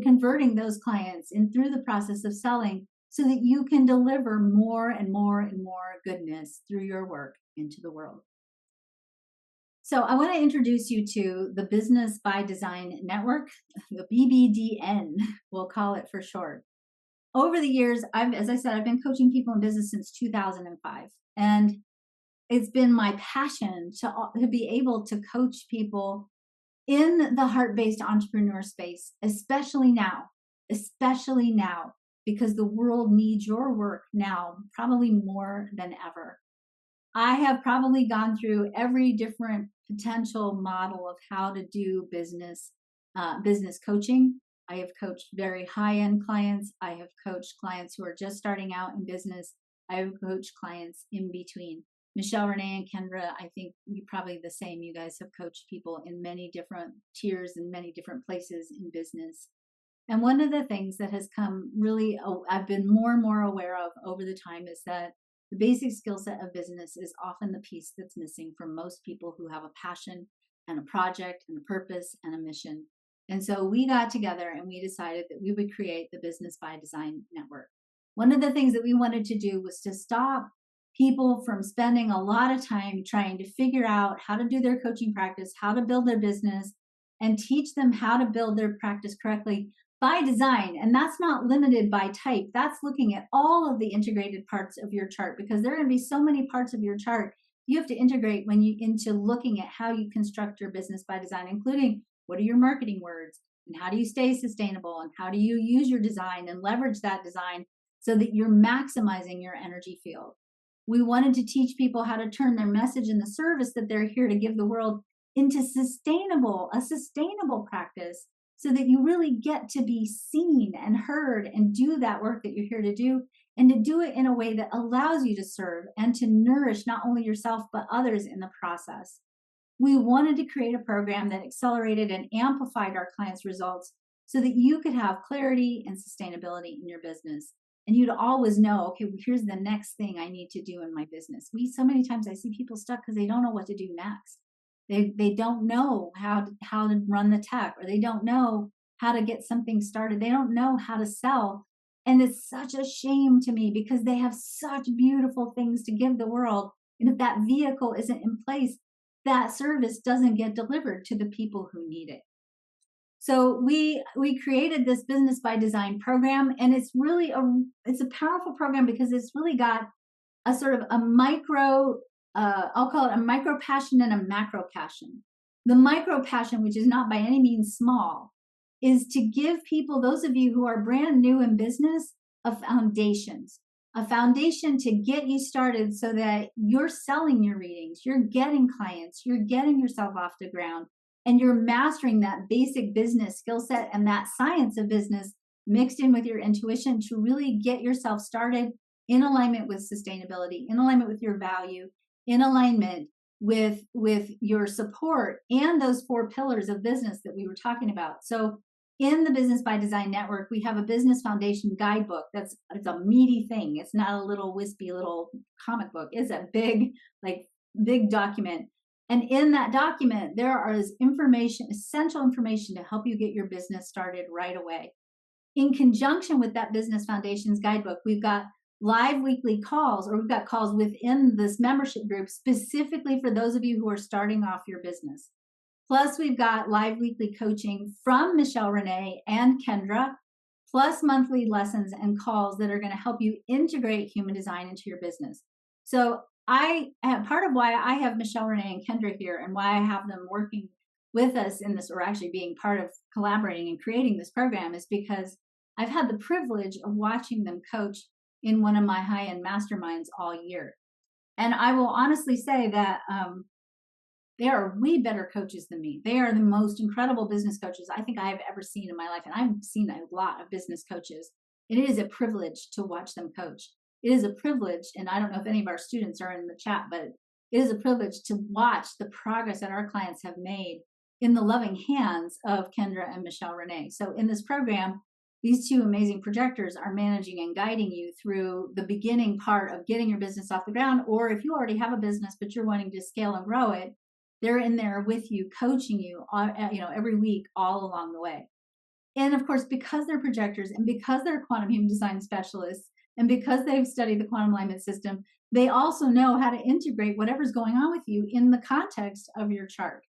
S1: converting those clients in through the process of selling, so that you can deliver more and more and more goodness through your work into the world. So I want to introduce you to the Business by Design Network, the BBDN, we'll call it for short. Over the years, as I said, I've been coaching people in business since 2005. And it's been my passion to be able to coach people in the heart-based entrepreneur space, especially now, because the world needs your work now, probably more than ever. I have probably gone through every different potential model of how to do business coaching. I have coached very high-end clients. I have coached clients who are just starting out in business. I have coached clients in between. Michelle, Renee, and Kendra, I think you probably the same. You guys have coached people in many different tiers and many different places in business. And one of the things that has come really, I've been more and more aware of over the time is that the basic skill set of business is often the piece that's missing for most people who have a passion and a project and a purpose and a mission. And so we got together and we decided that we would create the Business by Design Network. One of the things that we wanted to do was to stop people from spending a lot of time trying to figure out how to do their coaching practice, how to build their business, and teach them how to build their practice correctly by design. And that's not limited by type. That's looking at all of the integrated parts of your chart, because there are going to be so many parts of your chart you have to integrate when you into looking at how you construct your business by design, including what are your marketing words and how do you stay sustainable and how do you use your design and leverage that design so that you're maximizing your energy field. We wanted to teach people how to turn their message and the service that they're here to give the world into a sustainable practice, so that you really get to be seen and heard and do that work that you're here to do, and to do it in a way that allows you to serve and to nourish not only yourself, but others in the process. We wanted to create a program that accelerated and amplified our clients' results so that you could have clarity and sustainability in your business. And you'd always know, okay, well, here's the next thing I need to do in my business. So many times I see people stuck because they don't know what to do next. They don't know how to run the tech, or they don't know how to get something started. They don't know how to sell. And it's such a shame to me because they have such beautiful things to give the world. And if that vehicle isn't in place, that service doesn't get delivered to the people who need it. So we created this Business by Design program, and it's really it's a powerful program because it's really got a sort of a micro, I'll call it a micro passion and a macro passion. The micro passion, which is not by any means small, is to give people, those of you who are brand new in business, a foundation to get you started so that you're selling your readings, you're getting clients, you're getting yourself off the ground, and you're mastering that basic business skill set and that science of business mixed in with your intuition to really get yourself started in alignment with sustainability, in alignment with your value, in alignment with your support and those 4 pillars of business that we were talking about. So in the Business by Design Network, we have a business foundation guidebook. It's a meaty thing. It's not a little wispy little comic book. It's a big document. And in that document, there is essential information to help you get your business started right away. In conjunction with that Business Foundations guidebook, we've got live weekly calls, or we've got calls within this membership group specifically for those of you who are starting off your business. Plus, we've got live weekly coaching from Michelle Renee and Kendra, plus monthly lessons and calls that are going to help you integrate human design into your business. So part of why I have Michelle Renee and Kendra here and why I have them working with us in this, or actually being part of collaborating and creating this program, is because I've had the privilege of watching them coach in one of my high-end masterminds all year. And I will honestly say that they are way better coaches than me. They are the most incredible business coaches I think I have ever seen in my life. And I've seen a lot of business coaches. And it is a privilege to watch them coach. It is a privilege, and I don't know if any of our students are in the chat, but it is a privilege to watch the progress that our clients have made in the loving hands of Kendra and Michelle Renee. So in this program, these 2 amazing projectors are managing and guiding you through the beginning part of getting your business off the ground. Or if you already have a business, but you're wanting to scale and grow it, they're in there with you, coaching you, every week, all along the way. And of course, because they're projectors and because they're quantum human design specialists and because they've studied the quantum alignment system, they also know how to integrate whatever's going on with you in the context of your chart.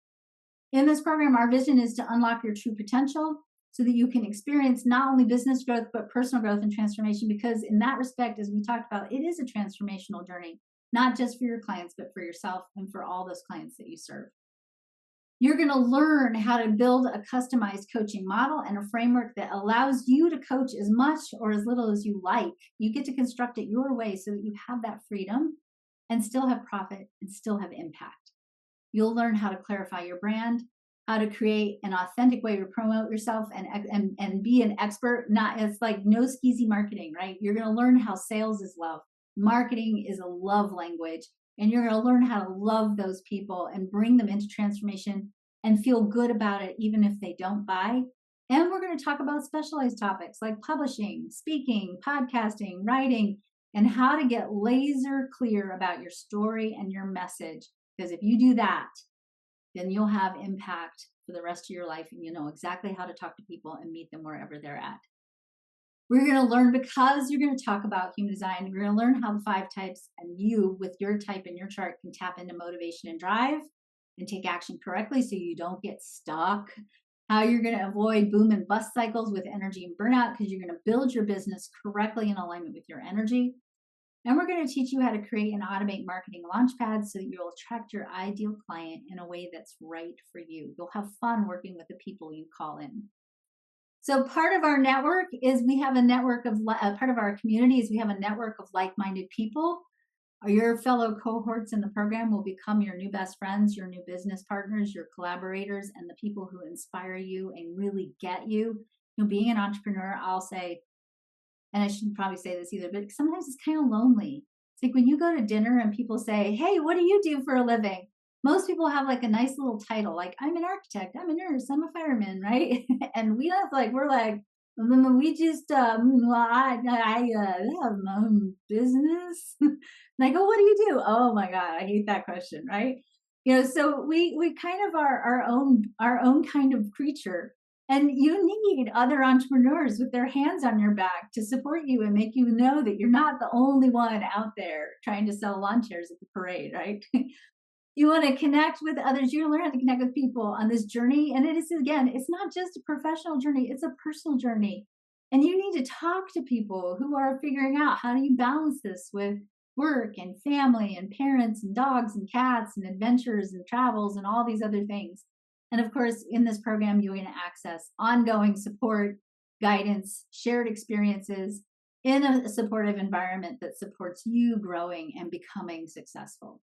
S1: In this program, our vision is to unlock your true potential so that you can experience not only business growth, but personal growth and transformation. Because in that respect, as we talked about, it is a transformational journey, not just for your clients, but for yourself and for all those clients that you serve. You're going to learn how to build a customized coaching model and a framework that allows you to coach as much or as little as you like. You get to construct it your way so that you have that freedom and still have profit and still have impact. You'll learn how to clarify your brand, how to create an authentic way to promote yourself and be an expert. It's like no skeezy marketing, right? You're going to learn how sales is love. Marketing is a love language. And you're going to learn how to love those people and bring them into transformation and feel good about it, even if they don't buy. And we're going to talk about specialized topics like publishing, speaking, podcasting, writing, and how to get laser clear about your story and your message. Because if you do that, then you'll have impact for the rest of your life and you know exactly how to talk to people and meet them wherever they're at. We're going to learn, because you're going to talk about human design, we're going to learn how the 5 types and you with your type in your chart can tap into motivation and drive and take action correctly so you don't get stuck. How you're going to avoid boom and bust cycles with energy and burnout because you're going to build your business correctly in alignment with your energy. And we're going to teach you how to create and automate marketing launchpads so that you'll attract your ideal client in a way that's right for you. You'll have fun working with the people you call in. So part of our network is we have a network of, part of our community is we have a network of like-minded people. Your fellow cohorts in the program will become your new best friends, your new business partners, your collaborators, and the people who inspire you and really get you. You know, being an entrepreneur, I'll say, and I shouldn't probably say this either, but sometimes it's kind of lonely. It's like when you go to dinner and people say, "Hey, what do you do for a living?" Most people have like a nice little title, like I'm an architect, I'm a nurse, I'm a fireman, right? And we're like, we just, well, I have my own business. And I go, what do you do? Oh my God, I hate that question, right? You know, so we kind of are our own kind of creature. And you need other entrepreneurs with their hands on your back to support you and make you know that you're not the only one out there trying to sell lawn chairs at the parade, right? You want to connect with others. You learn how to connect with people on this journey. And it is, again, it's not just a professional journey, it's a personal journey. And you need to talk to people who are figuring out how do you balance this with work and family and parents and dogs and cats and adventures and travels and all these other things. And of course, in this program, you're going to access ongoing support, guidance, shared experiences in a supportive environment that supports you growing and becoming successful.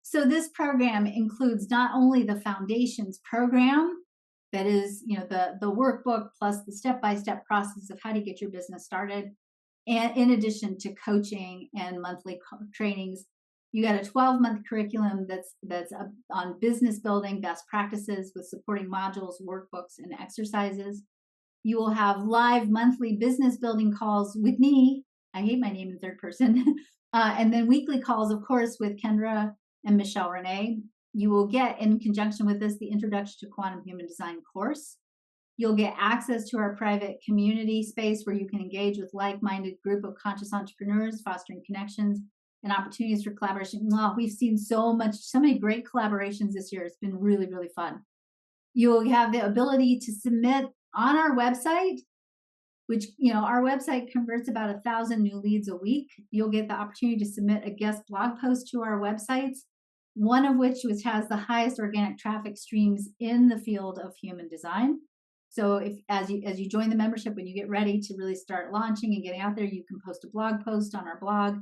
S1: So this program includes not only the foundations program, that is, you know, the workbook plus the step-by-step process of how to get your business started, and in addition to coaching and monthly trainings, you got a 12-month curriculum that's on business building best practices with supporting modules, workbooks, and exercises. You will have live monthly business building calls with me. I hate my name in third person. And then weekly calls, of course, with Kendra and Michelle Renee. You will get, in conjunction with this, the Introduction to Quantum Human Design course. You'll get access to our private community space where you can engage with like-minded group of conscious entrepreneurs, fostering connections and opportunities for collaboration. Wow, we've seen so many great collaborations this year. It's been really, really fun. You'll have the ability to submit on our website, which, you know, our website converts about 1,000 new leads a week. You'll get the opportunity to submit a guest blog post to our websites, one of which has the highest organic traffic streams in the field of human design. So if as you join the membership, when you get ready to really start launching and getting out there, you can post a blog post on our blog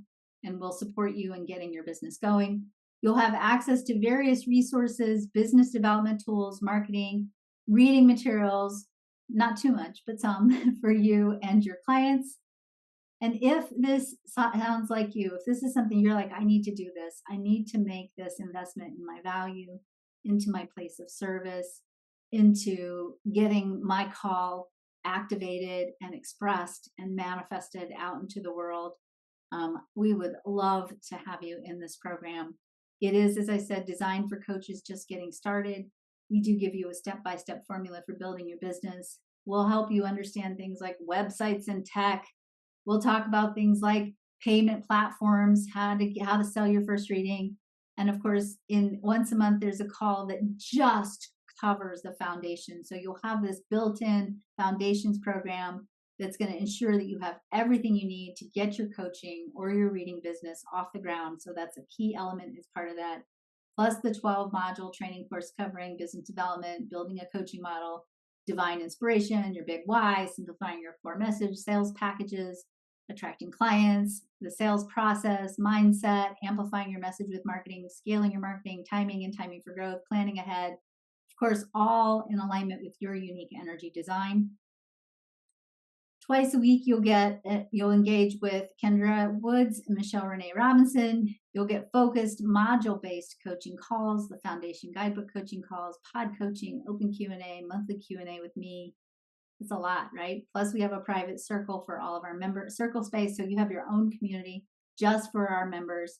S1: and we'll support you in getting your business going. You'll have access to various resources, business development tools, marketing, reading materials, not too much, but some for you and your clients. And if this sounds like you, if this is something you're like, I need to do this, I need to make this investment in my value, into my place of service, into getting my call activated and expressed and manifested out into the world, we would love to have you in this program. It is, as I said, designed for coaches just getting started. We do give you a step-by-step formula for building your business. We'll help you understand things like websites and tech. We'll talk about things like payment platforms, how to sell your first reading. And of course, once a month, there's a call that just covers the foundation. So you'll have this built-in foundations program that's going to ensure that you have everything you need to get your coaching or your reading business off the ground. So that's a key element as part of that. Plus the 12-module training course covering business development, building a coaching model, divine inspiration, your big why, simplifying your core message, sales packages, attracting clients, the sales process, mindset, amplifying your message with marketing, scaling your marketing, timing and timing for growth, planning ahead. Of course, all in alignment with your unique energy design. Twice a week, you'll engage with Kendra Woods and Michelle Renee Robinson. You'll get focused module-based coaching calls, the Foundation Guidebook coaching calls, pod coaching, open Q&A, monthly Q&A with me. It's a lot, right? Plus, we have a private circle for all of our member circle space. So you have your own community just for our members,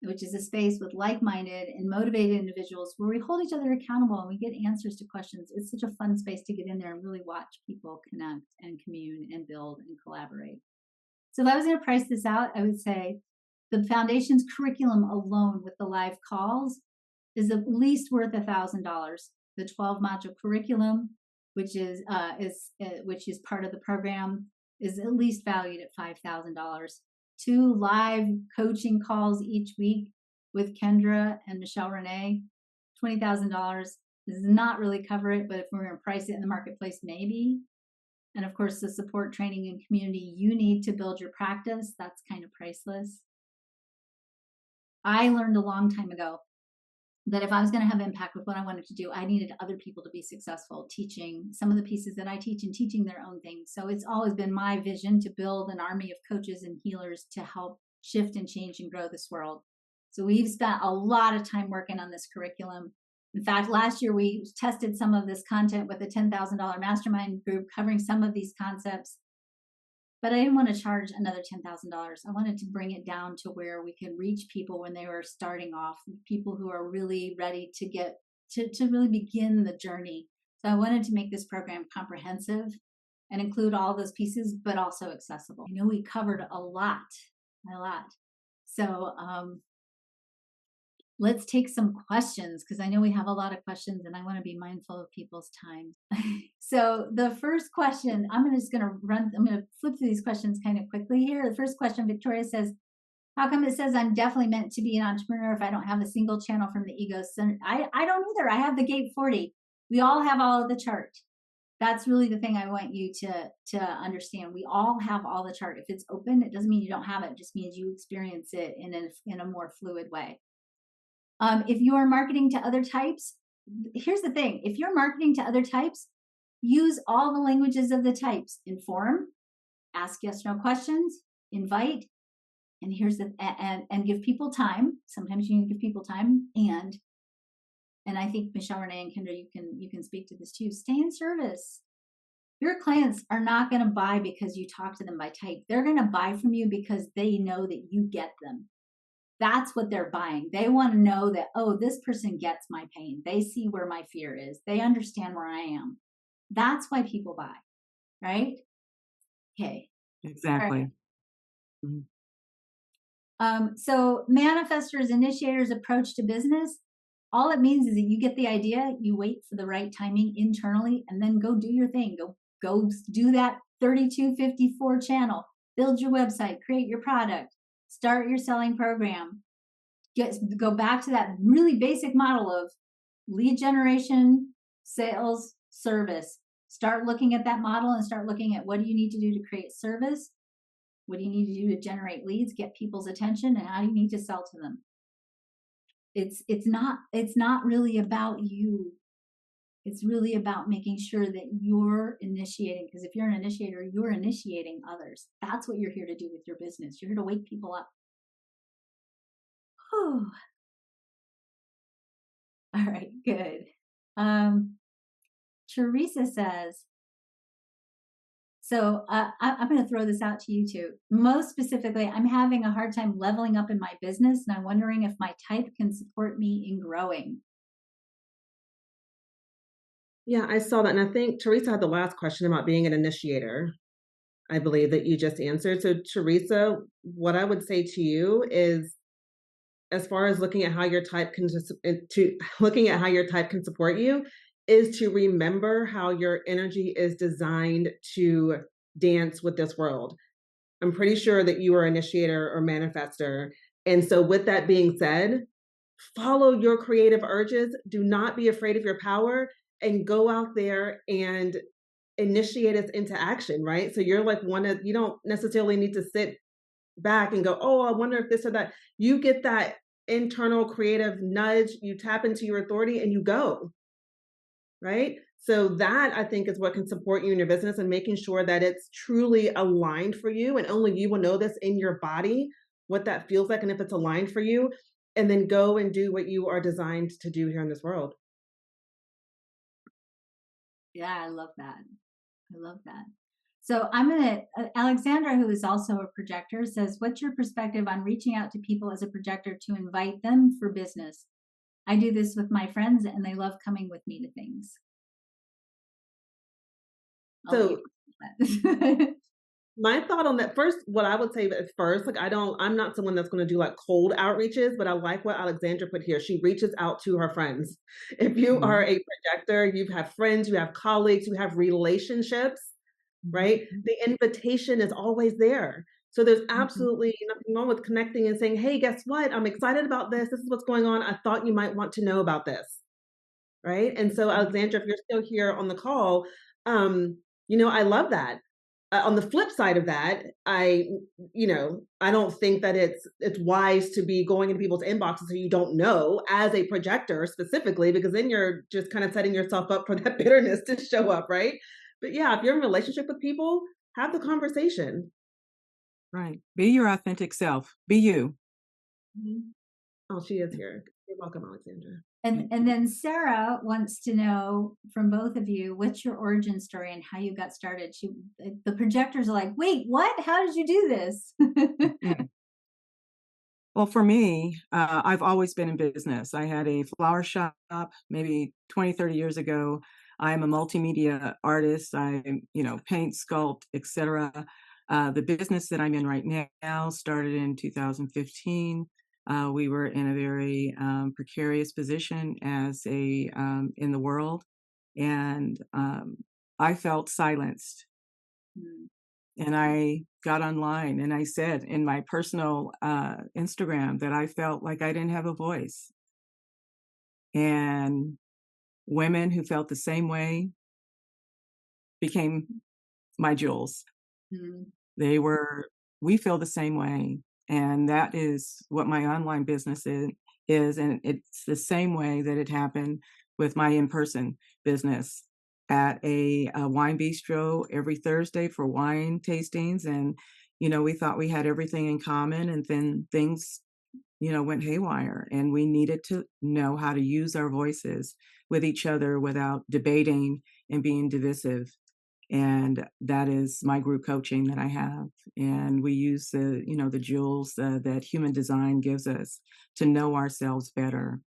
S1: which is a space with like-minded and motivated individuals where we hold each other accountable and we get answers to questions. It's such a fun space to get in there and really watch people connect and commune and build and collaborate. So if I was going to price this out, I would say the foundation's curriculum alone with the live calls is at least worth $1,000. The 12 module curriculum, which is part of the program, is at least valued at $5,000. 2 live coaching calls each week with Kendra and Michelle Renee, $20,000 does not really cover it, but if we're going to price it in the marketplace, maybe. And of course, the support, training, and community you need to build your practice, that's kind of priceless. I learned a long time ago that if I was going to have impact with what I wanted to do, I needed other people to be successful teaching some of the pieces that I teach and teaching their own things. So it's always been my vision to build an army of coaches and healers to help shift and change and grow this world. So we've spent a lot of time working on this curriculum. In fact, last year we tested some of this content with a $10,000 mastermind group covering some of these concepts. But I didn't want to charge another $10,000. I wanted to bring it down to where we could reach people when they were starting off, people who are really ready to get to really begin the journey. So I wanted to make this program comprehensive and include all those pieces, but also accessible. I know we covered a lot. So let's take some questions because I know we have a lot of questions and I want to be mindful of people's time. So the first question, I'm going to flip through these questions kind of quickly here. The first question, Victoria says, how come it says I'm definitely meant to be an entrepreneur if I don't have a single channel from the ego center? I don't either. I have the gate 40. We all have all of the chart. That's really the thing I want you to understand. We all have all the chart. If it's open, it doesn't mean you don't have it. It just means you experience it in a more fluid way. If you are marketing to other types, here's the thing. If you're marketing to other types, use all the languages of the types. Inform, ask yes, no questions, invite, and and give people time. Sometimes you need to give people time. And I think Michelle, Renee, and Kendra, you can speak to this too. Stay in service. Your clients are not going to buy because you talk to them by type. They're going to buy from you because they know that you get them. That's what they're buying. They want to know that, oh, this person gets my pain. They see where my fear is. They understand where I am. That's why people buy, right? Okay.
S3: Exactly.
S1: Right. So manifestors, initiators approach to business, all it means is that you get the idea, you wait for the right timing internally, and then go do your thing. Go do that 3254 channel, build your website, create your product, start your selling program. Go back to that really basic model of lead generation, sales, service. Start looking at that model and start looking at what do you need to do to create service? What do you need to do to generate leads, get people's attention, and how do you need to sell to them? It's not really about you. It's really about making sure that you're initiating, because if you're an initiator, you're initiating others. That's what you're here to do with your business. You're here to wake people up. Whew. All right, good. Teresa says, so I'm going to throw this out to you too. Most specifically, I'm having a hard time leveling up in my business, and I'm wondering if my type can support me in growing.
S2: Yeah, I saw that. And I think Teresa had the last question about being an initiator, I believe that you just answered. So Teresa, what I would say to you is, as far as looking at how your type can looking at how your type can support you, is to remember how your energy is designed to dance with this world. I'm pretty sure that you are an initiator or manifester. And so with that being said, follow your creative urges. Do not be afraid of your power and go out there and initiate us into action, right? So you're like you don't necessarily need to sit back and go, oh, I wonder if this or that. You get that internal creative nudge, you tap into your authority and you go, right? So that I think is what can support you in your business, and making sure that it's truly aligned for you. And only you will know this in your body, what that feels like and if it's aligned for you. And then go and do what you are designed to do here in this world.
S1: Yeah, I love that. I love that. So I'm going to, Alexandra, who is also a projector, says, what's your perspective on reaching out to people as a projector to invite them for business? I do this with my friends and they love coming with me to things. I'll let
S2: So
S1: you
S2: my thought on that, first, what I would say at first, like I'm not someone that's going to do like cold outreaches, but I like what Alexandra put here. She reaches out to her friends. If you are
S3: Mhm.
S2: a projector, you have friends, you have colleagues, you have relationships, right?
S1: Mhm.
S2: The invitation is always there. So there's
S1: Mhm.
S2: absolutely nothing wrong with connecting and saying, hey, guess what? I'm excited about this. This is what's going on. I thought you might want to know about this. Right. And so, Alexandra, if you're still here on the call, I love that. On the flip side of that, I don't think that it's wise to be going into people's inboxes who you don't know as a projector specifically, because then you're just kind of setting yourself up for that bitterness to show up, right? But yeah, if you're in a relationship with people, have the conversation.
S3: Right. Be your authentic self. Be you.
S1: Mhm.
S2: Oh, she is here. You're welcome, Alexandra.
S1: And then Sarah wants to know from both of you, what's your origin story and how you got started? The projectors are like, wait, what? How did you do this?
S3: Mm. Well, for me, I've always been in business. I had a flower shop maybe 20, 30 years ago. I'm a multimedia artist. I, paint, sculpt, etc. The business that I'm in right now started in 2015. We were in a very precarious position as in the world, and I felt silenced.
S1: Mm.
S3: And I got online and I said in my personal Instagram that I felt like I didn't have a voice. And women who felt the same way became my jewels.
S1: Mm.
S3: They were, we feel the same way. And that is what my online business is. And it's the same way that it happened with my in-person business at a wine bistro every Thursday for wine tastings. And, we thought we had everything in common, and then things, went haywire, and we needed to know how to use our voices with each other without debating and being divisive. And that is my group coaching that I have. And we use the jewels that human design gives us to know ourselves better.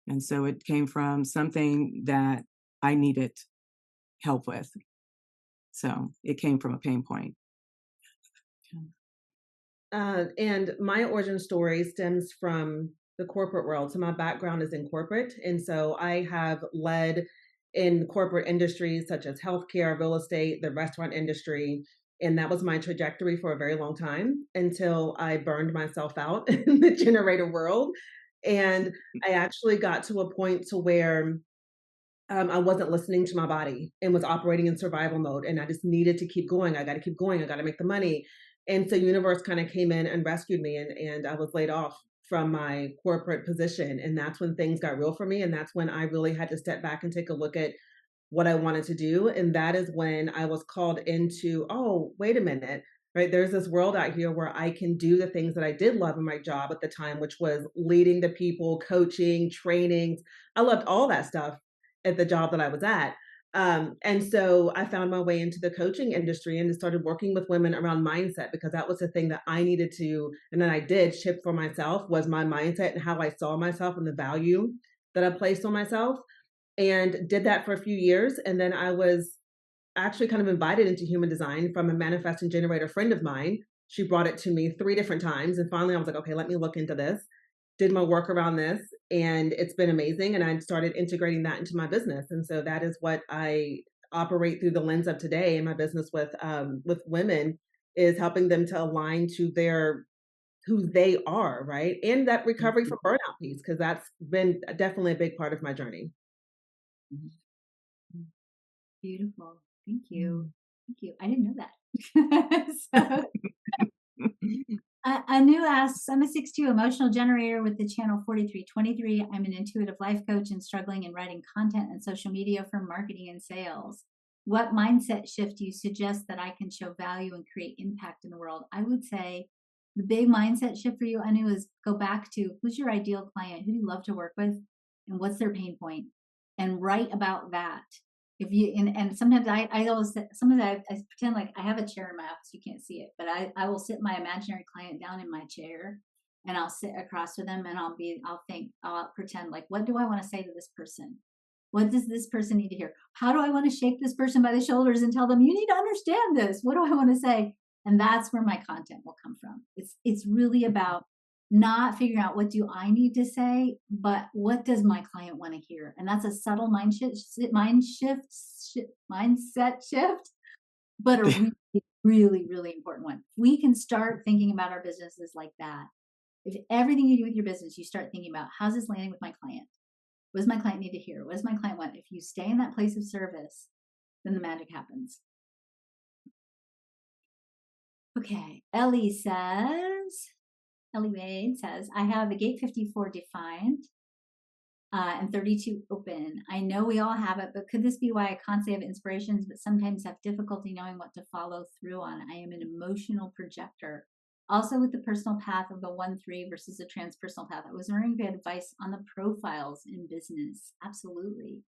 S3: And so it came from something that I needed help with. So it came from a pain point.
S2: And my origin story stems from the corporate world. So my background is in corporate. And so I have led in corporate industries such as healthcare, real estate, the restaurant industry. And that was my trajectory for a very long time until I burned myself out in the generator world. And I actually got to a point to where I wasn't listening to my body and was operating in survival mode. And I just needed to keep going. I got to keep going. I got to make the money. And so universe kind of came in and rescued me, and I was laid off from my corporate position. And that's when things got real for me. And that's when I really had to step back and take a look at what I wanted to do. And that is when I was called into, oh, wait a minute, right? There's this world out here where I can do the things that I did love in my job at the time, which was leading the people, coaching, trainings. I loved all that stuff at the job that I was at. And so I found my way into the coaching industry and started working with women around mindset, because that was the thing that I needed to, and then I did shift for myself, was my mindset and how I saw myself and the value that I placed on myself, and did that for a few years. And then I was actually kind of invited into human design from a manifesting generator friend of mine. She brought it to me 3 different times. And finally, I was like, okay, let me look into this. Did my work around this, and it's been amazing. And I started integrating that into my business. And so that is what I operate through the lens of today in my business with women, is helping them to align to their who they are, right? And that recovery from burnout piece, because that's been definitely a big part of my journey.
S1: Beautiful. Thank you. Thank you. I didn't know that. So, Anu asks, I'm a 6'2" emotional generator with the channel 4323. I'm an intuitive life coach and struggling in writing content and social media for marketing and sales. What mindset shift do you suggest that I can show value and create impact in the world? I would say the big mindset shift for you, Anu, is go back to who's your ideal client? Who do you love to work with? And what's their pain point? And write about that. If you and sometimes I always sometimes I pretend like I have a chair in my office. You can't see it, but I will sit my imaginary client down in my chair, and I'll sit across from them, and I'll pretend like, what do I want to say to this person? What does this person need to hear? How do I want to shake this person by the shoulders and tell them, you need to understand this? What do I want to say? And that's where my content will come from. It's really about not figuring out what do I need to say, but what does my client want to hear? And that's a subtle mindset shift, but a really, really, really important one. We can start thinking about our businesses like that. If everything you do with your business, you start thinking about, how's this landing with my client? What does my client need to hear? What does my client want? If you stay in that place of service, then the magic happens. Okay, Ellie Wade says, I have a gate 54 defined and 32 open. I know we all have it, but could this be why I constantly have inspirations, but sometimes have difficulty knowing what to follow through on? I am an emotional projector. Also with the personal path of the 1-3 versus the transpersonal path, I was wondering if you had advice on the profiles in business. Absolutely.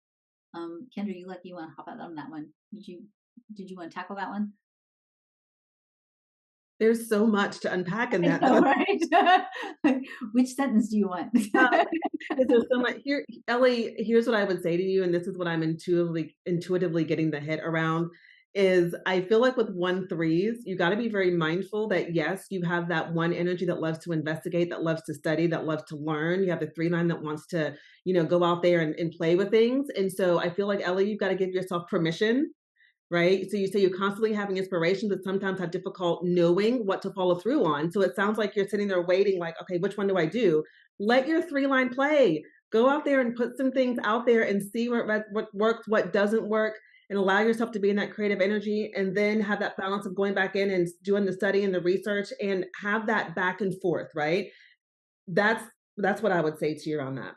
S1: Kendra, you want to hop out on that one? Did you want to tackle that one?
S2: There's so much to unpack in that.
S1: Know, right? Which sentence do you want?
S2: There's so much here, Ellie. Here's what I would say to you, and this is what I'm intuitively getting the head around. Is I feel like with 1-3s, you got to be very mindful that yes, you have that one energy that loves to investigate, that loves to study, that loves to learn. You have the 3-9 that wants to, go out there and play with things. And so I feel like, Ellie, you've got to give yourself permission, right? So you say you're constantly having inspirations, but sometimes have difficult knowing what to follow through on. So it sounds like you're sitting there waiting, like, okay, which one do I do? Let your 3-line play. Go out there and put some things out there and see what works, what doesn't work, and allow yourself to be in that creative energy, and then have that balance of going back in and doing the study and the research, and have that back and forth, right? That's what I would say to you on that.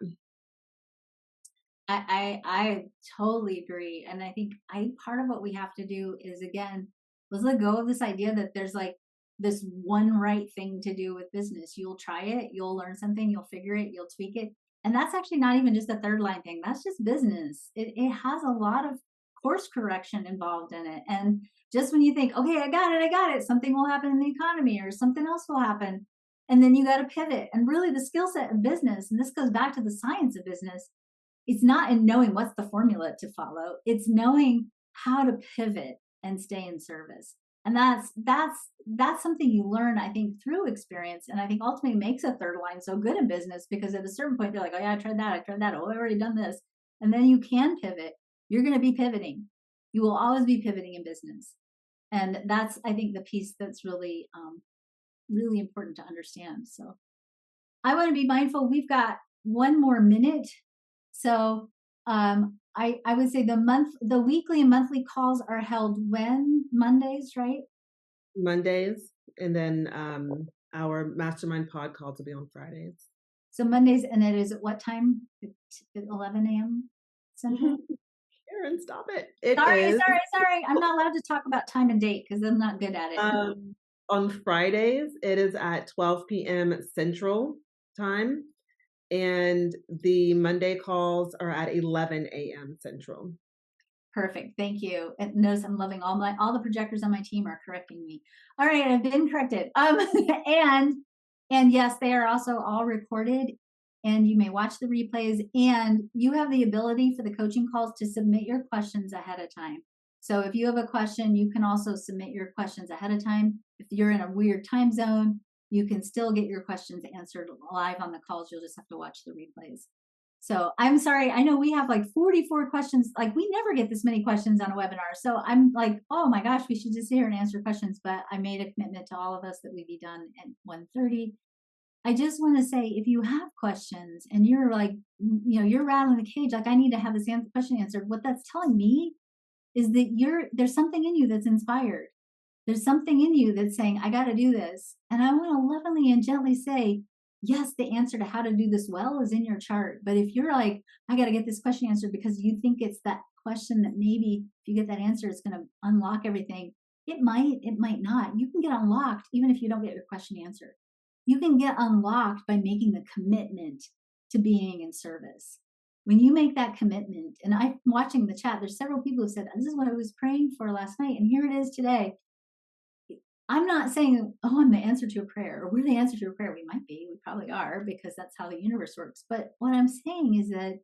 S1: I totally agree. And I think part of what we have to do is, again, let's let go of this idea that there's like this one right thing to do with business. You'll try it, you'll learn something, you'll figure it, you'll tweak it. And that's actually not even just a 3rd-line thing. That's just business. It has a lot of course correction involved in it. And just when you think, okay, I got it, something will happen in the economy or something else will happen. And then you got to pivot. And really the skill set of business, and this goes back to the science of business, it's not in knowing what's the formula to follow. It's knowing how to pivot and stay in service. And that's something you learn, I think, through experience. And I think ultimately makes a 3rd-line so good in business, because at a certain point, you're like, oh yeah, I tried that. Oh, I've already done this. And then you can pivot. You're going to be pivoting. You will always be pivoting in business. And that's, I think, the piece that's really, really important to understand. So I want to be mindful. We've got one more minute. So I would say the weekly and monthly calls are held when? Mondays, right?
S2: Mondays, and then our mastermind pod calls will be on Fridays.
S1: So Mondays, and it is at what time? At 11 a.m. Central?
S2: Karen, stop it.
S1: Sorry. I'm not allowed to talk about time and date because I'm not good at it.
S2: On Fridays, it is at 12 p.m. Central time. And the Monday calls are at 11 a.m. Central.
S1: Perfect. Thank you. And notice I'm loving all the projectors on my team are correcting me. All right, I've been corrected. And yes, they are also all recorded, and you may watch the replays, and you have the ability for the coaching calls to submit your questions ahead of time. So if you have a question, you can also submit your questions ahead of time. If you're in a weird time zone, you can still get your questions answered live on the calls. You'll just have to watch the replays. So I'm sorry. I know we have like 44 questions. Like we never get this many questions on a webinar. So I'm like, oh my gosh, we should just sit here and answer questions. But I made a commitment to all of us that we'd be done at 1:30. I just want to say, if you have questions and you're like, you're rattling the cage, like I need to have this question answered. What that's telling me is that there's something in you that's inspired. There's something in you that's saying, I got to do this. And I want to lovingly and gently say, yes, the answer to how to do this well is in your chart. But if you're like, I got to get this question answered because you think it's that question that maybe if you get that answer, it's going to unlock everything. It might not. You can get unlocked even if you don't get your question answered. You can get unlocked by making the commitment to being in service. When you make that commitment, and I'm watching the chat, there's several people who said, this is what I was praying for last night, and here it is today. I'm not saying, oh, I'm the answer to a prayer, or we're the answer to a prayer. We might be, we probably are, because that's how the universe works. But what I'm saying is that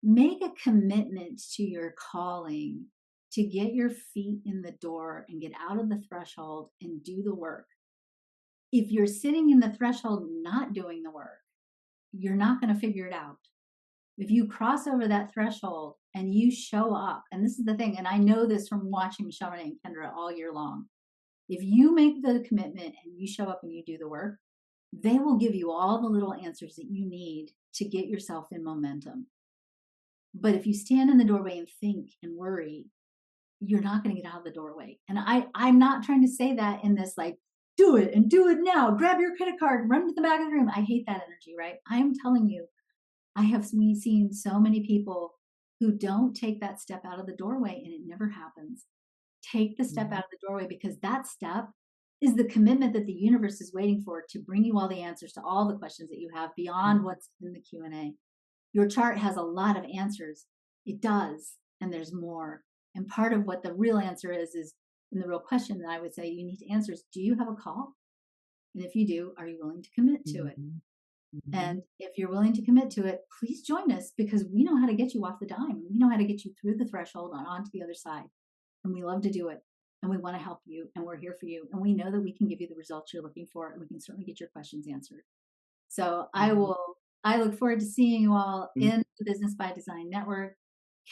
S1: make a commitment to your calling to get your feet in the door and get out of the threshold and do the work. If you're sitting in the threshold not doing the work, you're not going to figure it out. If you cross over that threshold and you show up, and this is the thing, and I know this from watching Michelle, Renee, and Kendra all year long. If you make the commitment and you show up and you do the work, they will give you all the little answers that you need to get yourself in momentum. But if you stand in the doorway and think and worry, you're not going to get out of the doorway. And I'm not trying to say that in this like, do it and do it now, grab your credit card, run to the back of the room. I hate that energy, right? I'm telling you, I have seen so many people who don't take that step out of the doorway, and it never happens. Take the step out of the doorway, because that step is the commitment that the universe is waiting for to bring you all the answers to all the questions that you have beyond what's in the Q&A. Your chart has a lot of answers. It does, and there's more. And part of what the real answer is and the real question that I would say you need to answer is, do you have a call? And if you do, are you willing to commit to it? And if you're willing to commit to it, please join us, because we know how to get you off the dime. We know how to get you through the threshold and onto the other side. And we love to do it. And we want to help you. And we're here for you. And we know that we can give you the results you're looking for. And we can certainly get your questions answered. So I look forward to seeing you all in the Business by Design Network.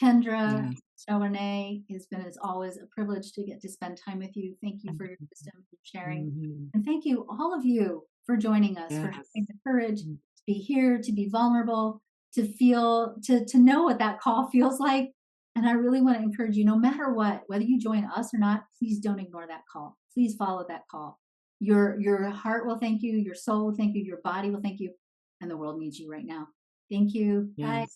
S1: Kendra, Michelle, Renee, it's been, as always, a privilege to get to spend time with you. Thank you for your wisdom and sharing. And thank you, all of you, for joining us, for having the courage to be here, to be vulnerable, to feel, to know what that call feels like. And I really want to encourage you, no matter what, whether you join us or not, please don't ignore that call. Please follow that call. Your heart will thank you, your soul will thank you, your body will thank you, and the world needs you right now. Thank you. Bye.